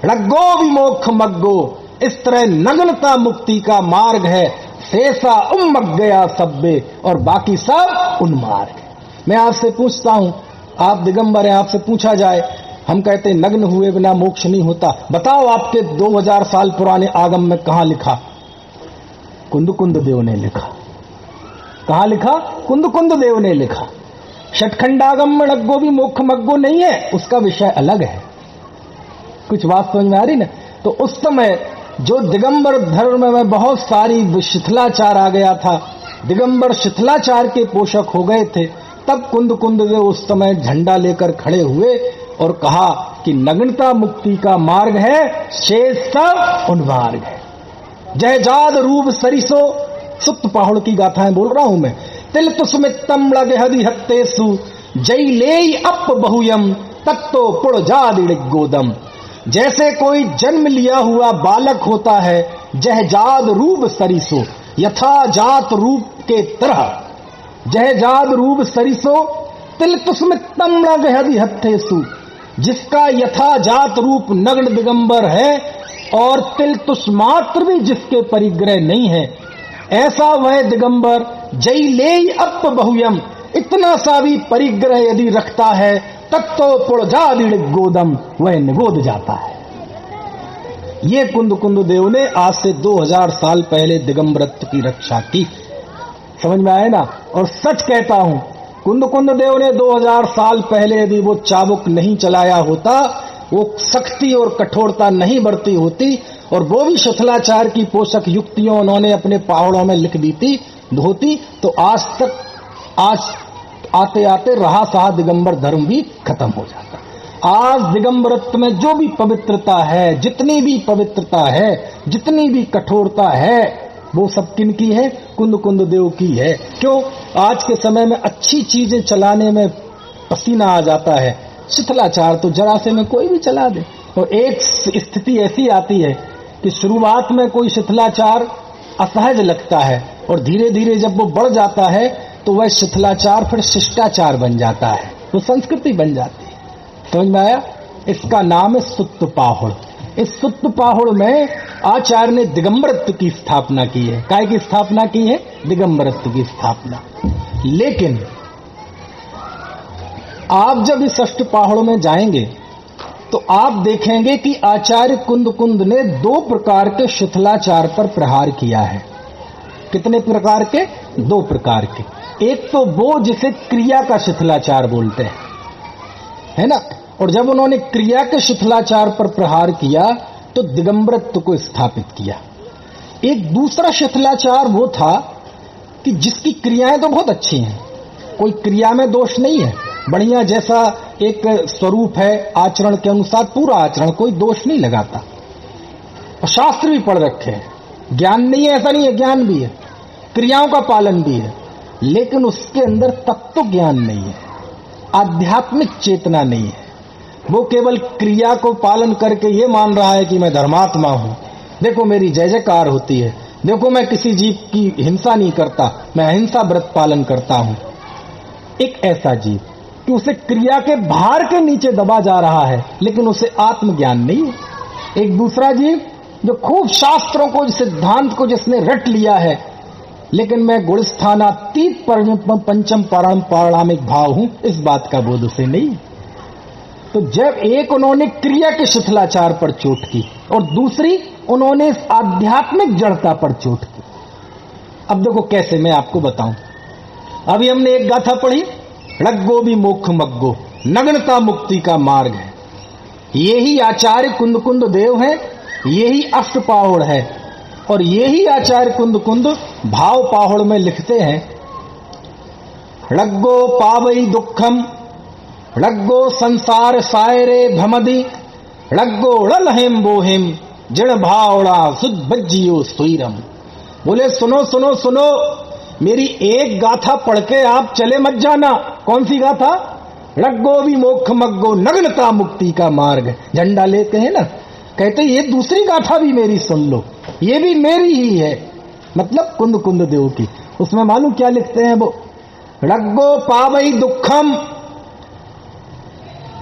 Speaker 1: रग्गो विमोख मग्गो, इस तरह नग्नता मुक्ति का मार्ग है। शेषा उम्मग गया सब्बे, और बाकी सब उन्मार्ग है। मैं आपसे पूछता हूं, आप दिगंबर हैं, आपसे पूछा जाए, हम कहते नग्न हुए बिना मोक्ष नहीं होता, बताओ आपके 2000 साल पुराने आगम में कहां लिखा? कुंद देव ने लिखा। कहां लिखा? कुंद देव ने लिखा। षटखंडागम में नग्गो भी मोक्ष मग्गो नहीं है, उसका विषय अलग है। कुछ बात समझ में आ रही ना? तो उस समय जो दिगंबर धर्म में बहुत सारी शिथिलाचार आ गया था, दिगंबर शिथिलाचार के पोषक हो गए थे, तब कुंद देव उस समय झंडा लेकर खड़े हुए और कहा कि नग्नता मुक्ति का मार्ग है, शेष सब उन्मार्ग है। जयजाद रूप सरिसो, सुप्त पाहुड़ की गाथाएं बोल रहा हूं मैं। तिल तुस्मितम लगे हदि हत्तेसु जय ले अप बहुयम तत्तो पुड़ जाद गोदम। जैसे कोई जन्म लिया हुआ बालक होता है, जहजाद रूप सरिसो, यथा जात रूप के तरह, जहजाद रूप सरिसो तिल तुस्मितम लगे हदि हत्तेसु, जिसका यथा जात रूप नग्न दिगंबर है और तिल तुष मात्र भी जिसके परिग्रह नहीं है, ऐसा वह दिगंबर जय ले अप बहुयम, इतना सा भी परिग्रह यदि रखता है, तत्तो पुड़जादिड़ गोदम, वह निगोद जाता है। ये कुंद देव ने आज से 2000 साल पहले दिगंबरत्व की रक्षा की। समझ में आए ना? और सच कहता हूं, कुंद देव ने 2000 साल पहले यदि वो चाबुक नहीं चलाया होता, वो सख्ती और कठोरता नहीं बरती होती, और वो भी शिथिलाचार की पोषक युक्तियों उन्होंने अपने पहाड़ों में लिख दी थी होती, तो आज आते आते रहा सहा दिगंबर धर्म भी खत्म हो जाता। आज दिगंबरत्व में जो भी पवित्रता है, जितनी भी पवित्रता है, जितनी भी कठोरता है, वो सब किन की है? कुंद देव की है। क्यों? आज के समय में अच्छी चीजें चलाने में पसीना आ जाता है, शिथिलाचार तो जरा से में कोई भी चला दे। तो एक स्थिति ऐसी आती है कि शुरुआत में कोई शिथिलाचार असहज लगता है और धीरे धीरे जब वो बढ़ जाता है तो वह शिथिलाचार फिर शिष्टाचार बन जाता है, वो संस्कृति बन जाती है। समझ में आया? इसका नाम है सुत्त पाहुड़। इस सुत्त पाहुड़ में आचार्य ने दिगंबरत्व की स्थापना की है। काय की स्थापना की है? दिगंबरत्व की स्थापना। लेकिन आप जब इस अष्टपाहुड़ में जाएंगे तो आप देखेंगे कि आचार्य कुंद ने 2 प्रकार के शिथिलाचार पर प्रहार किया है। कितने प्रकार के? 2 प्रकार के। एक तो वो जिसे क्रिया का शिथिलाचार बोलते हैं, है ना। और जब उन्होंने क्रिया के शिथिलाचार पर प्रहार किया तो दिगंबरत्व को स्थापित किया। एक दूसरा शिथिलाचार वो था कि जिसकी क्रियाएं तो बहुत अच्छी हैं, कोई क्रिया में दोष नहीं है, बढ़िया जैसा एक स्वरूप है, आचरण के अनुसार पूरा आचरण, कोई दोष नहीं लगाता, और शास्त्र भी पढ़ रखे हैं, ज्ञान नहीं है ऐसा नहीं है, ज्ञान भी है, क्रियाओं का पालन भी है, लेकिन उसके अंदर तत्व ज्ञान नहीं है, आध्यात्मिक चेतना नहीं है। वो केवल क्रिया को पालन करके ये मान रहा है कि मैं धर्मात्मा हूं, देखो मेरी जय जयकार होती है, देखो मैं किसी जीव की हिंसा नहीं करता, मैं अहिंसा व्रत पालन करता हूं। एक ऐसा जीव कि उसे क्रिया के भार के नीचे दबा जा रहा है, लेकिन उसे आत्मज्ञान नहीं है। एक दूसरा जीव जो खूब शास्त्रों को, सिद्धांत को जिसने रट लिया है, लेकिन मैं गुणस्थानातीत पंचम पारणामिक भाव हूं, इस बात का बोध उसे नहीं। तो जब एक उन्होंने क्रिया के शिथिलाचार पर चोट की और दूसरी उन्होंने आध्यात्मिक जड़ता पर चोट की। अब देखो कैसे, मैं आपको बताऊं। अभी हमने एक गाथा पढ़ी, ळग्गो भी मोक्ष मग्गो, नग्नता मुक्ति का मार्ग है। यही आचार्य कुंद देव है, यही अष्टपाहुड़ है, और यही आचार्य कुंद भाव पाहुड़ में लिखते हैं, ळग्गो पावई दुखम, ळग्गो संसार सायरे भमदी, ळग्गो ळलहिम बोहिम, जड़ भावड़ा सुध बज्जियो सुईरम। बोले सुनो सुनो सुनो, मेरी एक गाथा पढ़ के आप चले मत जाना। कौन सी गाथा? ळग्गो भी मोक्ष मग्गो, नग्नता मुक्ति का मार्ग। झंडा लेते हैं ना, कहते ये दूसरी गाथा भी मेरी सुन लो, ये भी मेरी ही है, मतलब कुंद देव की। उसमें मालूम क्या लिखते हैं वो? ळग्गो पावई दुखम,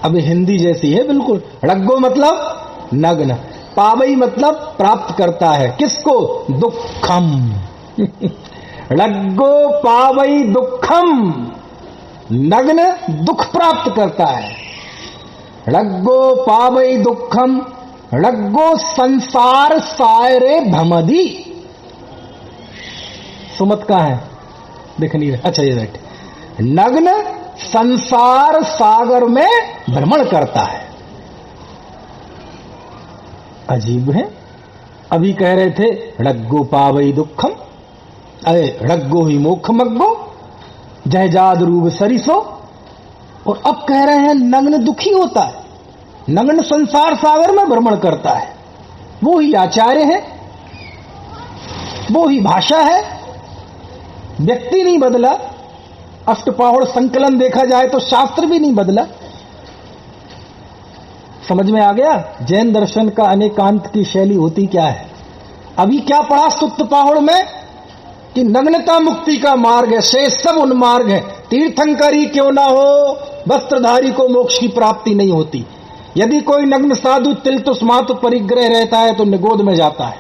Speaker 1: अब हिंदी जैसी है बिल्कुल। ळग्गो मतलब नग्न, पावई मतलब प्राप्त करता है, किसको? दुखम। ळग्गो पावई दुखम, नग्न दुख प्राप्त करता है। ळग्गो पावई दुखम, ळग्गो संसार सायरे भमदी। सुमत का है, देख नहीं रहे, अच्छा ये राइट। नग्न संसार सागर में भ्रमण करता है। अजीब है। अभी कह रहे थे ळग्गो पावई दुखम, अरे ळग्गो ही मोक्ष मग्गो, जयजाद रूप सरिसो, और अब कह रहे हैं नग्न दुखी होता है, नग्न संसार सागर में भ्रमण करता है। वो ही आचार्य है, वो ही भाषा है, व्यक्ति नहीं बदला। अष्टपाहुड़ संकलन देखा जाए तो शास्त्र भी नहीं बदला। समझ में आ गया? जैन दर्शन का अनेकांत की शैली होती क्या है। अभी क्या पढ़ा सुत्त पाहुड़ में कि नग्नता मुक्ति का मार्ग है, शेष सब उन्मार्ग है। तीर्थंकरी क्यों ना हो, वस्त्रधारी को मोक्ष की प्राप्ति नहीं होती। यदि कोई नग्न साधु तिलतुस्मात् परिग्रह रहता है तो निगोद में जाता है।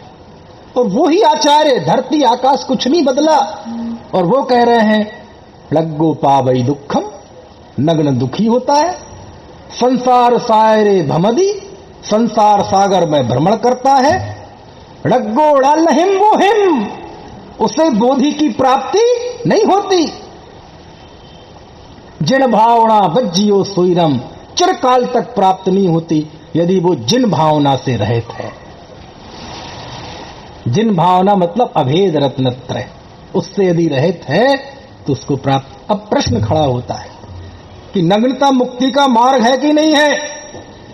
Speaker 1: और वो ही आचार्य, धरती आकाश कुछ नहीं बदला, और वो कह रहे हैं ळग्गो पावई दुखम, नग्न दुखी होता है, संसार सायरे भमदी, संसार सागर में भ्रमण करता है। ळग्गो ळलहिम बोहिम, उसे बोधि की प्राप्ति नहीं होती। जिन भावना बज्जियो सुईरम, चिरकाल तक प्राप्त नहीं होती यदि वो जिन भावना से रहित है। जिन भावना मतलब अभेद रत्नत्रय, उससे यदि रहित है तो उसको प्राप्त। अब प्रश्न खड़ा होता है कि नग्नता मुक्ति का मार्ग है कि नहीं है।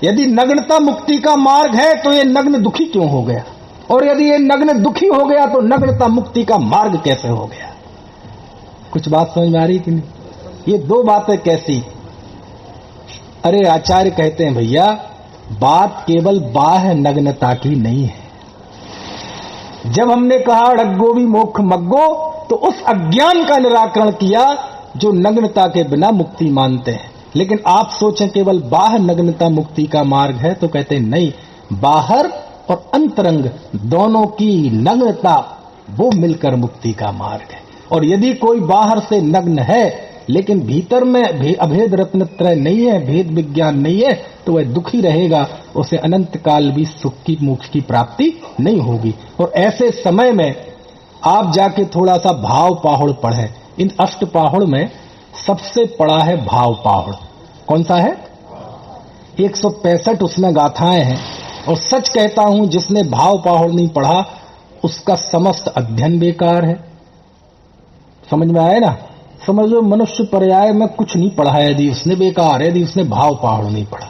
Speaker 1: यदि नग्नता मुक्ति का मार्ग है तो ये नग्न दुखी क्यों हो गया, और यदि ये नग्न दुखी हो गया तो नग्नता मुक्ति का मार्ग कैसे हो गया। कुछ बात समझ में आ रही कि नहीं? ये दो बातें कैसी? अरे आचार्य कहते हैं भैया बात केवल बाह्य नग्नता की नहीं है। जब हमने कहा अड़ग्गो भी मोक्ष मग्गो, तो उस अज्ञान का निराकरण किया जो नग्नता के बिना मुक्ति मानते हैं। लेकिन आप सोचें केवल बाह्य नग्नता मुक्ति का मार्ग है, तो कहते हैं नहीं, बाहर और अंतरंग दोनों की नग्नता वो मिलकर मुक्ति का मार्ग है। और यदि कोई बाहर से नग्न है लेकिन भीतर में अभेद रत्नत्रय नहीं है, भेद विज्ञान नहीं है, तो वह दुखी रहेगा, उसे अनंत काल भी सुख की मोक्ष की प्राप्ति नहीं होगी। और ऐसे समय में आप जाके थोड़ा सा भाव पाहुड़ पढ़ें। इन अष्ट पाहुड़ में सबसे बड़ा है भाव पाहुड़। कौन सा है? 165 उसमें गाथाएं हैं। और सच कहता हूं, जिसने भाव पाहुड़ नहीं पढ़ा उसका समस्त अध्ययन बेकार है। समझ में आए ना? समझो मनुष्य पर्याय में कुछ नहीं पढ़ा है यदि उसने, बेकार है यदि उसने भाव पाहुड़ नहीं पढ़ा।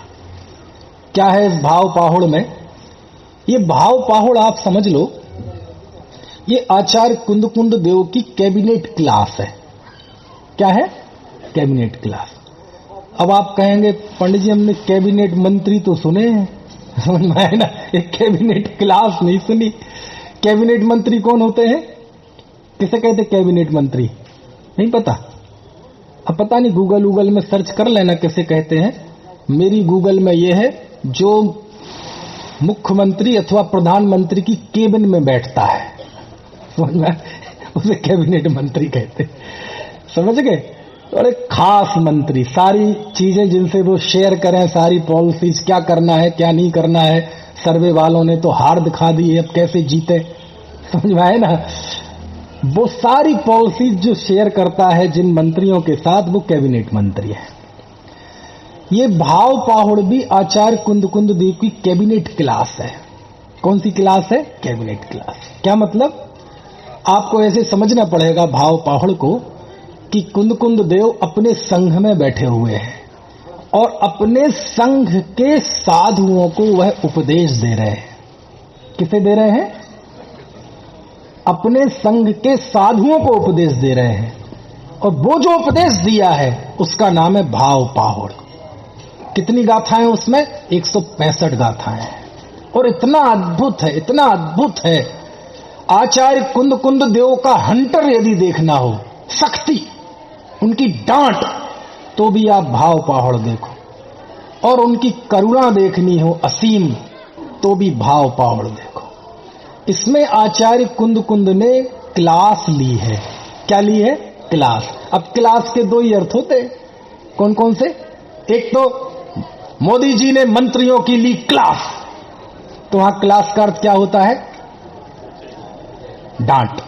Speaker 1: क्या है इस भाव पाहुड़ में? ये भाव पाहुड़ आप समझ लो, ये आचार्य कुंद देव की कैबिनेट क्लास है। क्या है? Cabinet class. अब आप कहेंगे पंडित जी हमने कैबिनेट मंत्री तो सुने हैं, समझ में आए ना, एक कैबिनेट क्लास नहीं सुनी। कैबिनेट मंत्री कौन होते हैं? किसे कहते कैबिनेट मंत्री? नहीं पता? अब पता नहीं, गूगल में सर्च कर लेना किसे कहते हैं। मेरी गूगल में यह है, जो मुख्यमंत्री अथवा प्रधानमंत्री की केबिन में बैठता है, समझ में, उसे कैबिनेट मंत्री कहते हैं। समझ गए? और एक खास मंत्री, सारी चीजें जिनसे वो शेयर करें, सारी पॉलिसीज, क्या करना है क्या नहीं करना है। सर्वे वालों ने तो हार दिखा दी है, अब कैसे जीते, समझ में आए ना। वो सारी पॉलिसीज जो शेयर करता है जिन मंत्रियों के साथ, वो कैबिनेट मंत्री है। ये भाव पाहुड़ भी आचार्य कुंद देव की कैबिनेट क्लास है। कौन सी क्लास है? Cabinet class. क्या मतलब? आपको ऐसे समझना पड़ेगा भाव पाहुड़ को कि कुंद देव अपने संघ में बैठे हुए हैं और अपने संघ के साधुओं को वह उपदेश दे रहे हैं। किसे दे रहे हैं? अपने संघ के साधुओं को उपदेश दे रहे हैं। और वो जो उपदेश दिया है उसका नाम है भाव पाहुड़। कितनी गाथाएं उसमें? 165 गाथाएं हैं। और इतना अद्भुत है, इतना अद्भुत है। आचार्य कुंद देव का हंटर यदि देखना हो, सख्ती, उनकी डांट, तो भी आप भाव पाहुड़ देखो। और उनकी करुणा देखनी हो असीम, तो भी भाव पाहुड़ देखो। इसमें आचार्य कुंद ने क्लास ली है। क्या ली है? क्लास। अब क्लास के दो ही अर्थ होते हैं। कौन कौन से? एक तो मोदी जी ने मंत्रियों की ली क्लास, तो वहां क्लास का अर्थ क्या होता है? डांट।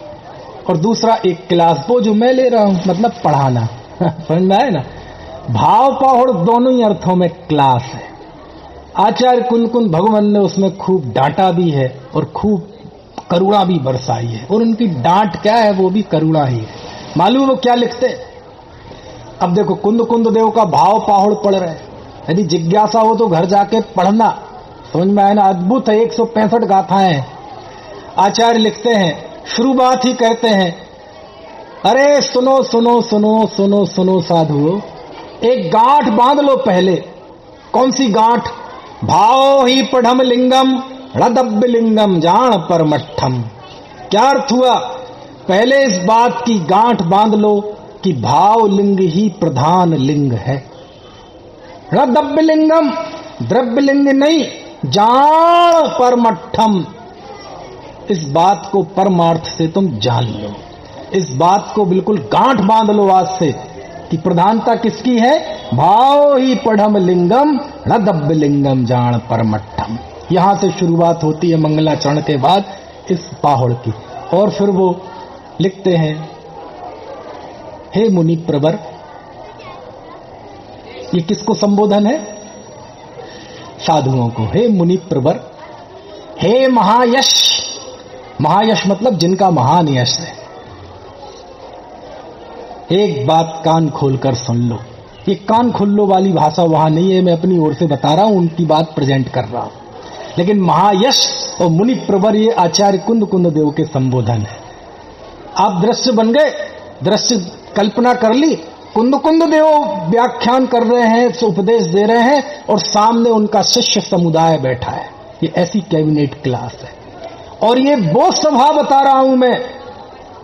Speaker 1: और दूसरा एक क्लास, वो जो मैं ले रहा हूं, मतलब पढ़ाना। समझ में आए ना? भाव पाहुड़ दोनों ही अर्थों में क्लास है। आचार्य कुंद भगवान ने उसमें खूब डांटा भी है और खूब करुणा भी बरसाई है। और उनकी डांट क्या है? वो भी करुणा ही है। मालूम वो क्या लिखते? अब देखो, कुंद देव का भाव पाहुड़ पढ़ रहे हैं। यदि जिज्ञासा हो तो घर जाके पढ़ना, समझ में आए ना। अद्भुत है, 165 गाथाएं हैं। आचार्य लिखते हैं, शुरुआत ही करते हैं, अरे सुनो सुनो सुनो सुनो सुनो साधुओं, एक गांठ बांध लो पहले। कौन सी गांठ? भाव ही पढ़म लिंगम हृदब्य लिंगम जान परमठम। क्या अर्थ हुआ? पहले इस बात की गांठ बांध लो कि भाव लिंग ही प्रधान लिंग है। हृदब्य लिंगम, द्रव्य लिंग नहीं, जान परमठम। इस बात को परमार्थ से तुम जान लो। इस बात को बिल्कुल गांठ बांध लो आज से कि प्रधानता किसकी है? भाव ही पढ़म लिंगम हृदब्य लिंगम जान परमठम। यहां से शुरुआत होती है मंगलाचरण के बाद इस पाहुड़ की। और फिर वो लिखते हैं, हे मुनि प्रवर। ये किसको संबोधन है? साधुओं को। हे मुनि प्रवर, हे महायश। महायश मतलब जिनका महान यश है। एक बात कान खोलकर सुन लो। ये कान खोलो वाली भाषा वहां नहीं है, मैं अपनी ओर से बता रहा हूं, उनकी बात प्रेजेंट कर रहा हूं। लेकिन महायश और मुनि प्रवर ये आचार्य कुंद देव के संबोधन है। आप दृश्य बन गए, दृश्य कल्पना कर ली कुंद देव व्याख्यान कर रहे हैं, उपदेश दे रहे हैं और सामने उनका शिष्य समुदाय बैठा है। ये ऐसी कैबिनेट क्लास है। और ये वो सभा बता रहा हूं मैं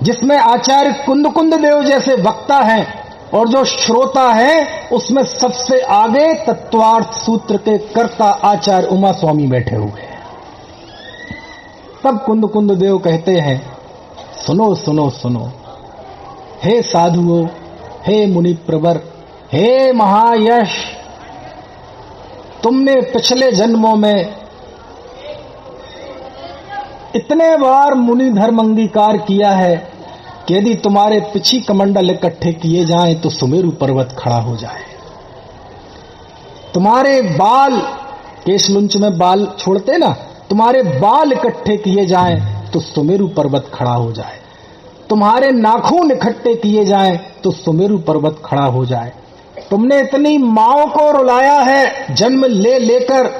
Speaker 1: जिसमें आचार्य कुंद देव जैसे वक्ता हैं और जो श्रोता है उसमें सबसे आगे तत्वार्थ सूत्र के कर्ता आचार्य उमा स्वामी बैठे हुए हैं। तब कुंद देव कहते हैं, सुनो सुनो सुनो, हे साधुओं, हे मुनि प्रवर, हे महायश, तुमने पिछले जन्मों में इतने बार मुनि धर्म अंगीकार किया है कि यदि तुम्हारे पिछी कमंडल इकट्ठे किए जाएं तो सुमेरु पर्वत खड़ा हो जाए। तुम्हारे बाल, केशलुंच में बाल छोड़ते ना, तुम्हारे बाल इकट्ठे किए जाएं तो सुमेरु पर्वत खड़ा हो जाए। तुम्हारे नाखून इकट्ठे किए जाएं तो सुमेरु पर्वत खड़ा हो जाए। तुमने इतनी माओ को रुलाया है जन्म ले लेकर,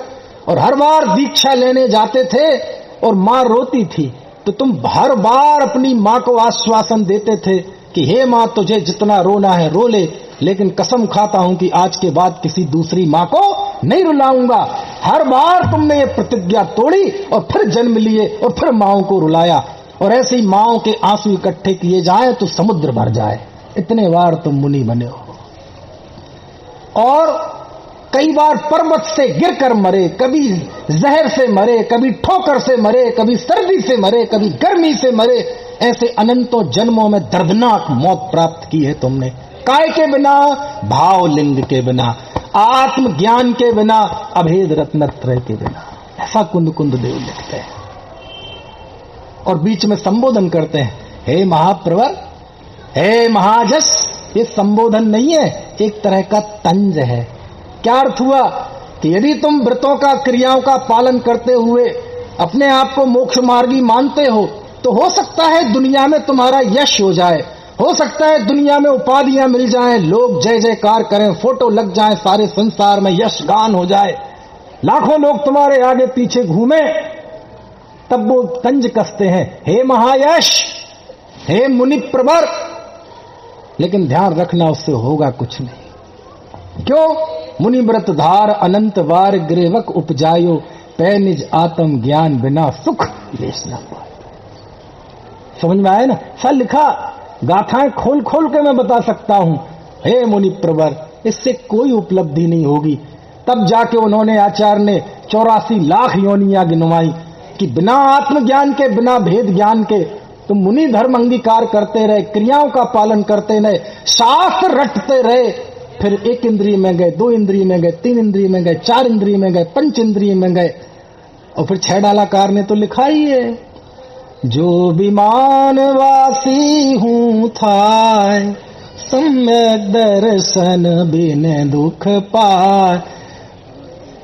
Speaker 1: और हर बार दीक्षा लेने जाते थे और मां रोती थी तो तुम हर बार अपनी मां को आश्वासन देते थे कि हे मां, तुझे जितना रोना है रो ले, लेकिन कसम खाता हूं कि आज के बाद किसी दूसरी मां को नहीं रुलाऊंगा। हर बार तुमने ये प्रतिज्ञा तोड़ी और फिर जन्म लिए और फिर माओं को रुलाया, और ऐसे ही माओं के आंसू इकट्ठे किए जाए तो समुद्र भर जाए। इतने बार तुम मुनि बने हो। और कई बार पर्वत से गिरकर मरे, कभी जहर से मरे, कभी ठोकर से मरे, कभी सर्दी से मरे, कभी गर्मी से मरे। ऐसे अनंतों जन्मों में दर्दनाक मौत प्राप्त की है तुमने। काय के बिना? भाव लिंग के बिना, आत्मज्ञान के बिना, अभेद रत्नत्रय के बिना। ऐसा कुंद देव लिखते हैं और बीच में संबोधन करते हैं, हे महाप्रवर, हे महाजस। ये संबोधन नहीं है, एक तरह का तंज है। क्या अर्थ हुआ कि यदि तुम व्रतों का, क्रियाओं का पालन करते हुए अपने आप को मोक्ष मार्गी मानते हो तो हो सकता है दुनिया में तुम्हारा यश हो जाए, हो सकता है दुनिया में उपाधियां मिल जाएं, लोग जय जयकार करें, फोटो लग जाएं, सारे संसार में यश गान हो जाए, लाखों लोग तुम्हारे आगे पीछे घूमे। तब वो तंज कसते हैं, हे महायश, हे मुनि प्रवर। लेकिन ध्यान रखना, उससे होगा कुछ नहीं। क्यों? मुनि व्रत धार अनंत वार ग्रेवक उपजायो, पै निज आत्म ज्ञान बिना सुख लेश न पाए। समझ में आए ना? सब लिखा, गाथाएं खोल खोल के मैं बता सकता हूं। हे मुनि प्रवर, इससे कोई उपलब्धि नहीं होगी। तब जाके उन्होंने, आचार्य ने 84 लाख योनियां गिनवाई कि बिना आत्मज्ञान के, बिना भेद ज्ञान के तुम मुनि धर्म अंगीकार करते रहे, क्रियाओं का पालन करते रहे, शास्त्र रटते रहे, फिर 1 इंद्रिय में गए, 2 इंद्रिय में गए, 3 इंद्रिय में गए, 4 इंद्रिय में गए, 5 इंद्रिय में गए, और फिर 6 डालाकार ने तो लिखा ही है, जो विमानवासी हूं थाय, सम्यक दर्शन बिन दुख पाय।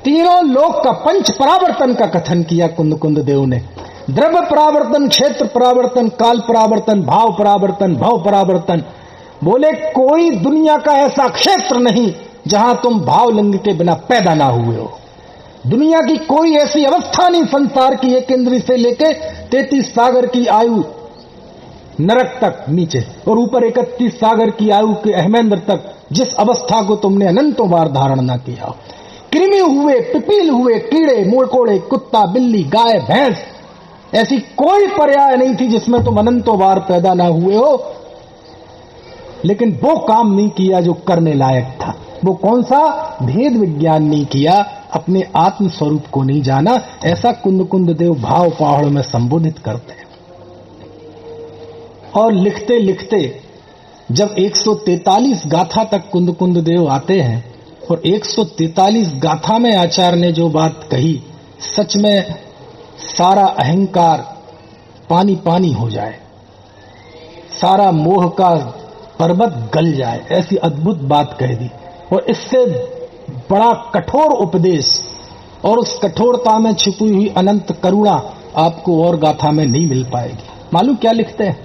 Speaker 1: तीनों लोक का, पंच परावर्तन का कथन किया कुंद देव ने। द्रव्य परावर्तन, क्षेत्र परावर्तन, काल परावर्तन, भाव परावर्तन, भव परावर्तन। बोले कोई दुनिया का ऐसा क्षेत्र नहीं जहां तुम भाव लिंग के बिना पैदा ना हुए हो। दुनिया की कोई ऐसी अवस्था नहीं संसार की, 1 इंद्रिय से लेके 33 सागर की आयु नरक तक नीचे, और ऊपर 31 सागर की आयु के अहमेंद्र तक, जिस अवस्था को तुमने अनंतों बार धारण ना किया हो। कृमि हुए, पिपील हुए, कीड़े मोड़कोड़े, कुत्ता, बिल्ली, गाय, भैंस, ऐसी कोई पर्याय नहीं थी जिसमें तुम अनंतों बार पैदा ना हुए हो। लेकिन वो काम नहीं किया जो करने लायक था। वो कौन सा? भेद विज्ञान नहीं किया, अपने आत्म स्वरूप को नहीं जाना। ऐसा कुंद देव भाव पहाड़ में संबोधित करते हैं। और लिखते लिखते जब 143 गाथा तक कुंद देव आते हैं, और 143 गाथा में आचार्य ने जो बात कही, सच में सारा अहंकार पानी पानी हो जाए, सारा मोह का पर्वत गल जाए, ऐसी अद्भुत बात कह दी। और इससे बड़ा कठोर उपदेश और उस कठोरता में छिपी हुई अनंत करुणा आपको और गाथा में नहीं मिल पाएगी। मालूम क्या लिखते हैं?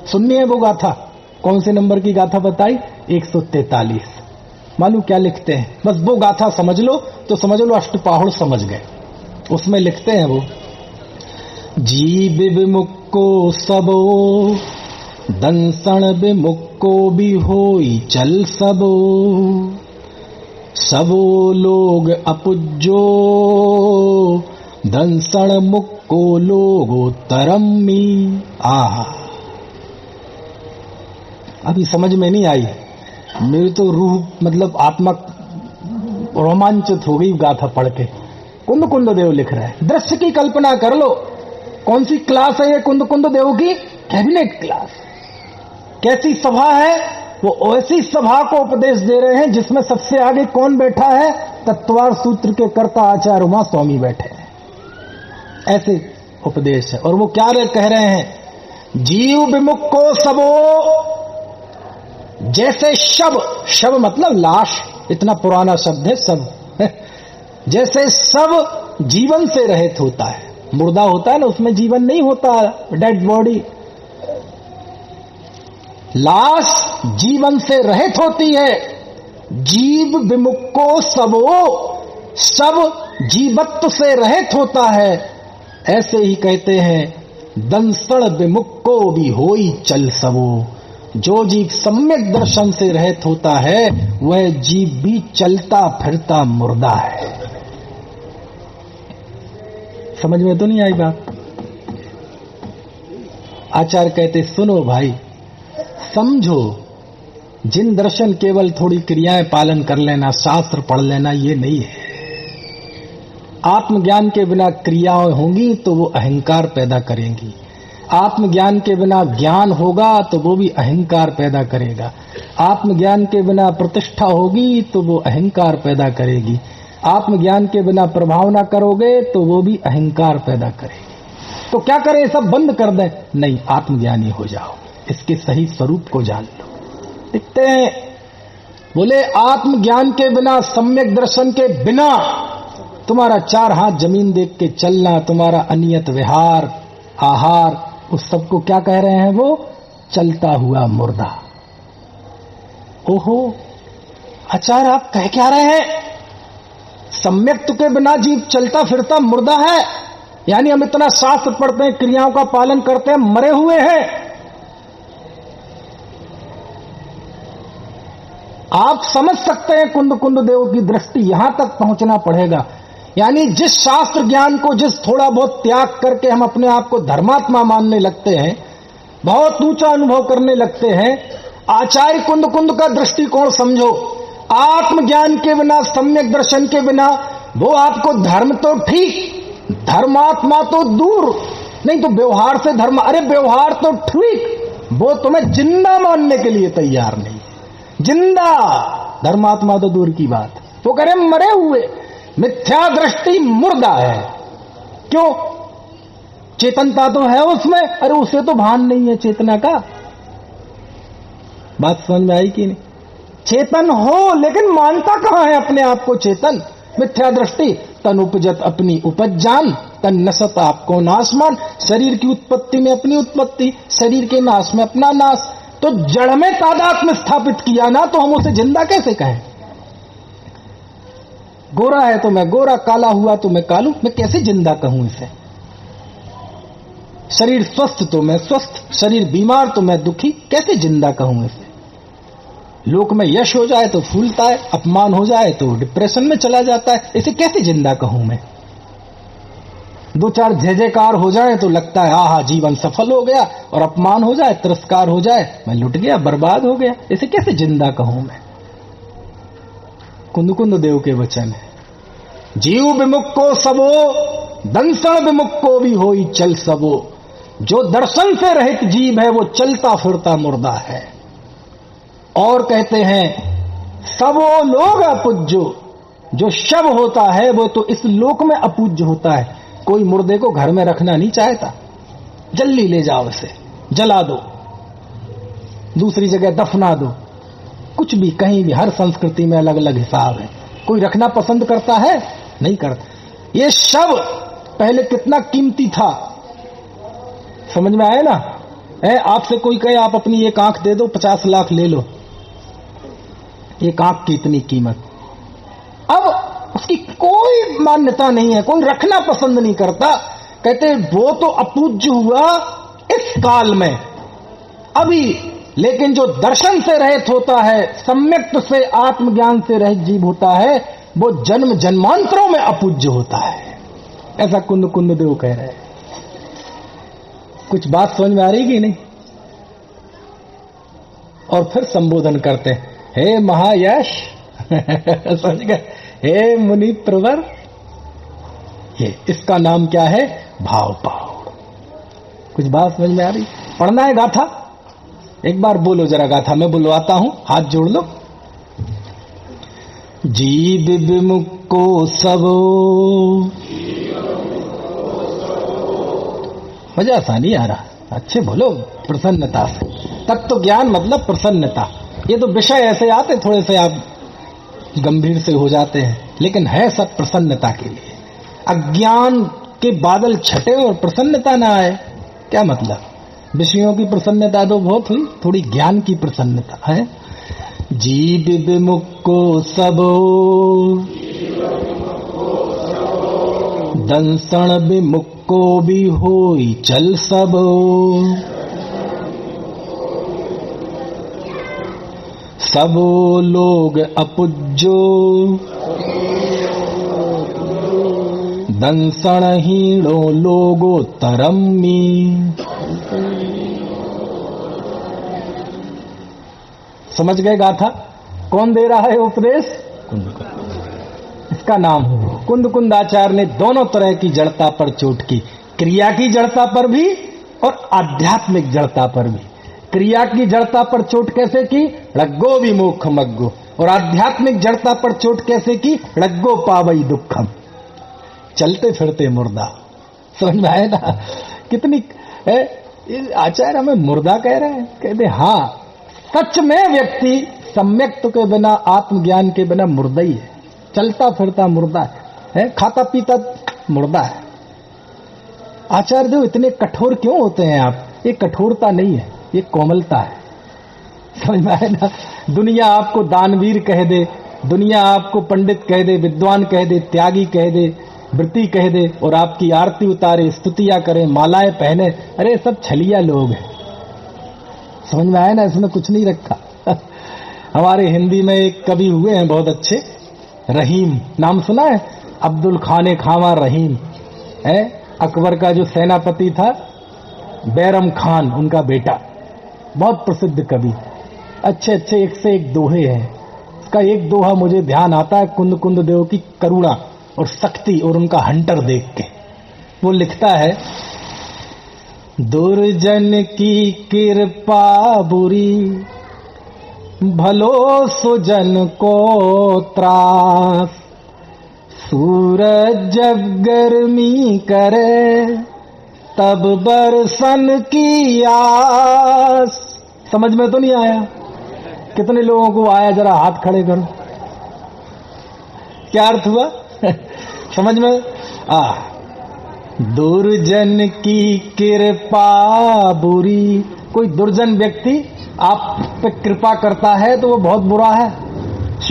Speaker 1: सुननी है वो गाथा? कौन से नंबर की गाथा बताई? 143। मालूम क्या लिखते हैं? बस वो गाथा समझ लो तो समझ लो अष्टपाहुड़ समझ गए। उसमें लिखते हैं वो, जीव विमुख को सबो दंसण विमुख को भी होई चल सबो, सबो लोग अपुज्जो, दंसण मुख को लोगो तरम्मी। आहा, अभी समझ में नहीं आई, मेरी तो रूह मतलब आत्मा रोमांचित हो गई गाथा पढ़ के। कुंद कुंद देव लिख रहा है। दृश्य की कल्पना कर लो, कौन सी क्लास है ये कुंद कुंद देव की? Cabinet class. कैसी सभा है वो? ऐसी सभा को उपदेश दे रहे हैं जिसमें सबसे आगे कौन बैठा है? तत्वार सूत्र के कर्ता आचार्य उमा स्वामी बैठे हैं। ऐसे उपदेश है। और वो क्या कह रहे हैं? जीव विमुख को सबो, जैसे शव, शव मतलब लाश, इतना पुराना शब्द है सब। जैसे सब जीवन से रहित होता है, मुर्दा होता है ना, उसमें जीवन नहीं होता, डेड बॉडी। लाश जीवन से रहित होती है। जीव विमुख को सबो, सब जीवत्व से रहित होता है। ऐसे ही कहते हैं दंसण विमुख को भी होई चल सबो। जो जीव सम्यक दर्शन से रहित होता है वह जीव भी चलता फिरता मुर्दा है। समझ में तो नहीं आई बात? आचार्य कहते सुनो भाई, समझो, जिन दर्शन केवल थोड़ी क्रियाएं पालन कर लेना, शास्त्र पढ़ लेना, ये नहीं है। आत्मज्ञान के बिना क्रियाएं होंगी तो वो अहंकार पैदा करेंगी। आत्मज्ञान के बिना ज्ञान होगा तो वो भी अहंकार पैदा करेगा। आत्मज्ञान के बिना प्रतिष्ठा होगी तो वो अहंकार पैदा करेगी। आत्मज्ञान के बिना प्रभाव ना करोगे तो वो भी अहंकार पैदा करेगी। तो क्या करें? सब बंद कर दें? नहीं, आत्मज्ञानी हो जाओ, इसके सही स्वरूप को जान लो। दिखते हैं, बोले आत्मज्ञान के बिना, सम्यक दर्शन के बिना तुम्हारा चार हाथ जमीन देख के चलना, तुम्हारा अनियत विहार, आहार, उस सबको क्या कह रहे हैं? वो चलता हुआ मुर्दा। ओहो आचार्य, आप कह क्या रहे हैं? सम्यक के बिना जीव चलता फिरता मुर्दा है, यानी हम इतना शास्त्र पढ़ते हैं, क्रियाओं का पालन करते हैं, मरे हुए हैं। आप समझ सकते हैं कुंद कुंद देव की दृष्टि, यहां तक पहुंचना पड़ेगा। यानी जिस शास्त्र ज्ञान को, जिस थोड़ा बहुत त्याग करके हम अपने आप को धर्मात्मा मानने लगते हैं, बहुत ऊंचा अनुभव करने लगते हैं, आचार्य कुंद कुंद का दृष्टिकोण समझो। आत्मज्ञान के बिना, सम्यक दर्शन के बिना वो आपको धर्म तो ठीक, धर्मात्मा तो दूर, नहीं तो व्यवहार से धर्म, अरे व्यवहार तो ठीक, वो तुम्हें जिंदा मानने के लिए तैयार नहीं। जिंदा, धर्मात्मा तो दूर की बात, वो कह रहे मरे हुए। मिथ्या दृष्टि मुर्दा है। क्यों? चेतनता तो है उसमें, अरे उसे तो भान नहीं है चेतना का। बात समझ में आई कि नहीं? चेतन हो लेकिन मानता कहां है अपने आप को चेतन? मिथ्या दृष्टि। तन उपजत अपनी उपज जान, तन नसत आपको नाशमान। शरीर की उत्पत्ति में अपनी उत्पत्ति, शरीर के नाश में अपना नाश। तो जड़ में तादात्म्य स्थापित किया ना, तो हम उसे जिंदा कैसे कहें? गोरा है तो मैं गोरा, काला हुआ तो मैं कालू, मैं कैसे जिंदा कहूं इसे? शरीर स्वस्थ तो मैं स्वस्थ, शरीर बीमार तो मैं दुखी, कैसे जिंदा कहूं इसे? लोक में यश हो जाए तो फूलता है, अपमान हो जाए तो डिप्रेशन में चला जाता है, इसे कैसे जिंदा कहूं मैं? दो चार जय जयकार हो जाए तो लगता है आहा जीवन सफल हो गया, और अपमान हो जाए, तिरस्कार हो जाए, मैं लुट गया, बर्बाद हो गया, इसे कैसे जिंदा कहूं मैं? कुंद कुंद देव के वचन है, जीव विमुख को सबो, दंसण विमुख को भी होई चल सबो। जो दर्शन से रहित जीव है वो चलता फिरता मुर्दा है। और कहते हैं सबो लोग अपूज्यो, जो शव होता है वो तो इस लोक में अपूज्य होता है। कोई मुर्दे को घर में रखना नहीं चाहता, जल्दी ले जाओ इसे, जला दो, दूसरी जगह दफना दो, कुछ भी, कहीं भी, हर संस्कृति में अलग अलग हिसाब है। कोई रखना पसंद करता है? नहीं करता। ये शव पहले कितना कीमती था, समझ में आया ना? आपसे कोई कहे आप अपनी एक आंख दे दो, 50 लाख ले लो, एक आंख की इतनी कीमत। अब उसकी कोई मान्यता नहीं है, कोई रखना पसंद नहीं करता। कहते वो तो अपूज्य हुआ इस काल में, अभी। लेकिन जो दर्शन से रहित होता है, सम्यक्त से आत्मज्ञान से रहित जीव होता है, वो जन्म जन्मांतरों में अपूज्य होता है। ऐसा कुंद कुंद देव कह रहे हैं। कुछ बात समझ में आ रही कि नहीं? और फिर संबोधन करते हैं, हे महायश समझ गए, हे मुनि प्रवर। ये इसका नाम क्या है? भाव पाव। कुछ बात समझ में आ रही? पढ़ना है गाथा, एक बार बोलो जरा गाथा, मैं बुलवाता हूं, हाथ जोड़ लो। जीव विमुख को सबो, मजा सा नहीं आ रहा, अच्छे बोलो प्रसन्नता से। तत्व ज्ञान मतलब प्रसन्नता। ये तो विषय ऐसे आते थोड़े से आप गंभीर से हो जाते हैं, लेकिन है सब प्रसन्नता के लिए। अज्ञान के बादल छटे और प्रसन्नता ना आए, क्या मतलब? विषयों की प्रसन्नता तो बहुत हुई, थोड़ी ज्ञान की प्रसन्नता है। जीव विमुख को सबो, दंसण विमुख को भी होई चल सबो। सबो लोग अपुज्जो, दंसण हीणो लोगो तरम्मी। समझ गए गाथा? कौन दे रहा है उपदेश? कुंद कुंद। इसका नाम कुंद कुंद आचार्य ने दोनों तरह की जड़ता पर चोट की, क्रिया की जड़ता पर भी और आध्यात्मिक जड़ता पर भी। क्रिया की जड़ता पर चोट कैसे की? रग्गो विमोख मग्गो। और आध्यात्मिक जड़ता पर चोट कैसे की? रग्गो पावई दुखम। चलते फिरते मुर्दा। समझ में आए ना? कितनी आचार्य हमें मुर्दा कह रहे हैं? कहते हाँ, सच में व्यक्ति सम्यक्त के बिना, आत्मज्ञान के बिना मुर्दा ही है। चलता फिरता मुर्दा है, खाता पीता मुर्दा है। आचार्य देव इतने कठोर क्यों होते हैं आप? ये कठोरता नहीं है, ये कोमलता है। समझ में आए ना? दुनिया आपको दानवीर कह दे, दुनिया आपको पंडित कह दे, विद्वान कह दे, त्यागी कह दे, वृत्ति कह दे, और आपकी आरती उतारे, स्तुतियां करे, मालाएं पहने, अरे सब छलिया लोग हैं। समझ में आया ना? इसमें कुछ नहीं रखा। हमारे हिंदी में एक कवि हुए हैं बहुत अच्छे, रहीम, नाम सुना है? अब्दुल खाने खामा रहीम है। अकबर का जो सेनापति था, बैरम खान उनका बेटा, बहुत प्रसिद्ध कवि। अच्छे अच्छे एक से एक दोहे हैं। इसका एक दोहा मुझे ध्यान आता है, कुंद कुंद देव की करुणा और शक्ति और उनका हंटर देख के। वो लिखता है, दुर्जन की कृपा बुरी, भलो सुजन को त्रास। सूरज जब गर्मी करे, तब बरसन की आस। समझ में तो नहीं आया? कितने लोगों को आया? जरा हाथ खड़े करो। क्या अर्थ हुआ? समझ में? दुर्जन की कृपा बुरी। कोई दुर्जन व्यक्ति आप पे कृपा करता है तो वो बहुत बुरा है।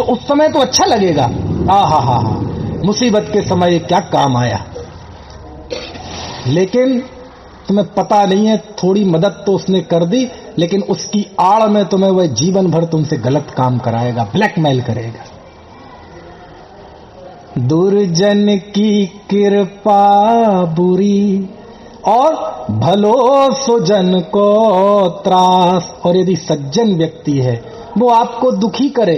Speaker 1: उस समय तो अच्छा लगेगा, हा, मुसीबत के समय क्या काम आया। लेकिन तुम्हें पता नहीं है, थोड़ी मदद तो उसने कर दी, लेकिन उसकी आड़ में तुम्हें वह जीवन भर तुमसे गलत काम कराएगा, ब्लैकमेल करेगा। दुर्जन की कृपा बुरी, और भलो सुजन को त्रास। और यदि सज्जन व्यक्ति है, वो आपको दुखी करे,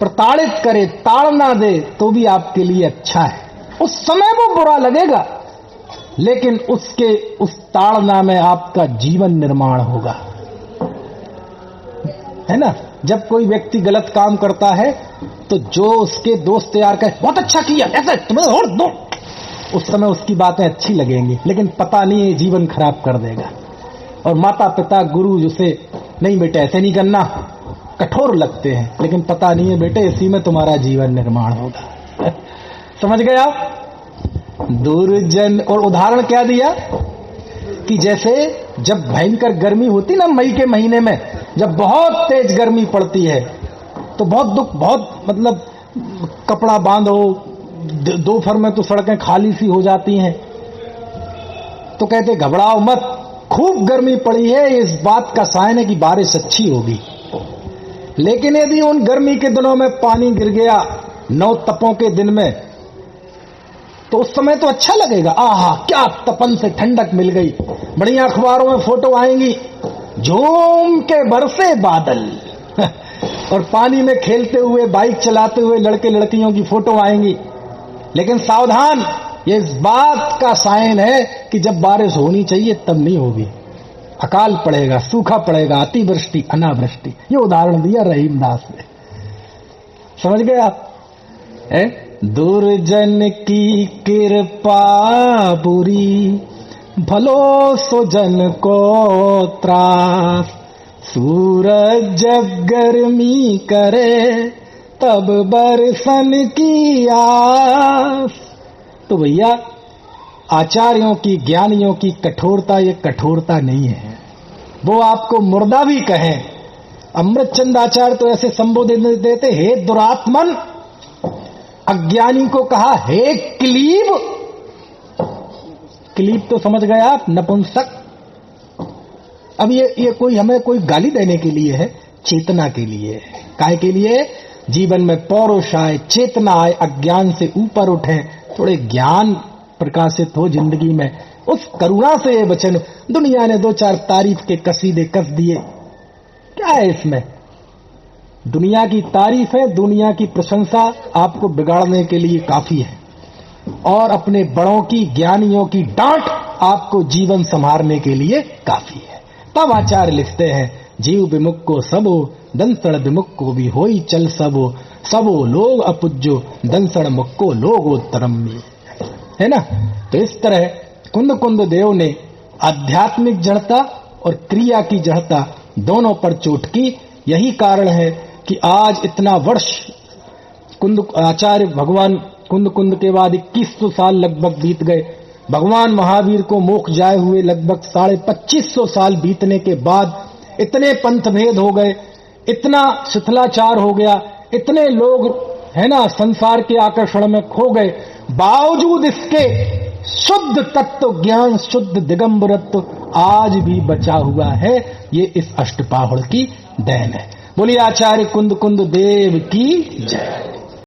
Speaker 1: प्रताड़ित करे, ताड़ना दे, तो भी आपके लिए अच्छा है। उस समय वो बुरा लगेगा, लेकिन उसके उस ताड़ना में आपका जीवन निर्माण होगा, है ना? जब कोई व्यक्ति गलत काम करता है तो जो उसके दोस्त तैयार कहे, बहुत अच्छा किया, ऐसे तुम्हें और दो, उस समय उसकी बातें अच्छी लगेंगी, लेकिन पता नहीं है जीवन खराब कर देगा। और माता पिता गुरु जिसे, नहीं बेटे ऐसे नहीं करना, कठोर लगते हैं, लेकिन पता नहीं है बेटे इसी में तुम्हारा जीवन निर्माण होगा। समझ गए आप? दुर्जन। और उदाहरण क्या दिया कि जैसे जब भयंकर गर्मी होती ना, मई के महीने में जब बहुत तेज गर्मी पड़ती है तो बहुत दुख, बहुत मतलब कपड़ा बांधो, दोपहर में तो सड़कें खाली सी हो जाती हैं, तो कहते घबराओ मत, खूब गर्मी पड़ी है, इस बात का साइन है कि बारिश अच्छी होगी। लेकिन यदि उन गर्मी के दिनों में पानी गिर गया, 9 तपों के दिन में, तो उस समय तो अच्छा लगेगा, आहा क्या तपन से ठंडक मिल गई, बढ़िया अखबारों में फोटो आएंगी, झूम के बरसे बादल और पानी में खेलते हुए, बाइक चलाते हुए लड़के लड़कियों की फोटो आएंगी। लेकिन सावधान, ये इस बात का साइन है कि जब बारिश होनी चाहिए तब नहीं होगी, अकाल पड़ेगा, सूखा पड़ेगा, अतिवृष्टि, अनावृष्टि। ये उदाहरण दिया रहीमदास ने, समझ गए आप? दुर्जन की कृपा बुरी, भलो सो जन को त्रास, सूरज जब गर्मी करे तब बरसन की आस। तो भैया आचार्यों की, ज्ञानियों की कठोरता ये कठोरता नहीं है, वो आपको मुर्दा भी कहें। अमृतचंद आचार्य तो ऐसे संबोधित देते, हे दुरात्मन, अज्ञानी को कहा हे क्लीब। क्लीब तो समझ गए आप, नपुंसक। अब ये कोई हमें कोई गाली देने के लिए है, चेतना के लिए। काहे के लिए? जीवन में पौरुष आए, चेतना आए, अज्ञान से ऊपर उठे, थोड़े ज्ञान प्रकाशित हो जिंदगी में, उस करुणा से ये वचन। दुनिया ने 2-4 तारीफ के कसीदे कस दिए, क्या है इसमें? दुनिया की तारीफ है, दुनिया की प्रशंसा आपको बिगाड़ने के लिए काफी है, और अपने बड़ों की, ज्ञानियों की डांट आपको जीवन संभालने के लिए काफी है। तब आचार्य लिखते हैं, जीव विमुख को सबो, दंसण विमुख को भी होई चल सबो, सबो लोग अपुज्जो, दंसण मुख को लोगोत्तरम में, है ना? तो इस तरह कुंद कुंद देव ने आध्यात्मिक जड़ता और क्रिया की जड़ता दोनों पर चोट की। यही कारण है कि आज इतना वर्ष कुंद आचार्य भगवान कुंद कुंद के बाद 2100 साल लगभग बीत गए। भगवान महावीर को मोक्ष जाए हुए लगभग 2550 साल बीतने के बाद इतने पंथ भेद हो गए, इतना शिथिलाचार हो गया, इतने लोग है ना संसार के आकर्षण में खो गए, बावजूद इसके शुद्ध तत्व ज्ञान, शुद्ध दिगंबरत्व आज भी बचा हुआ है। ये इस अष्टपाहुड़ की देन है। बोलिए आचार्य कुंद कुंद देव की जय।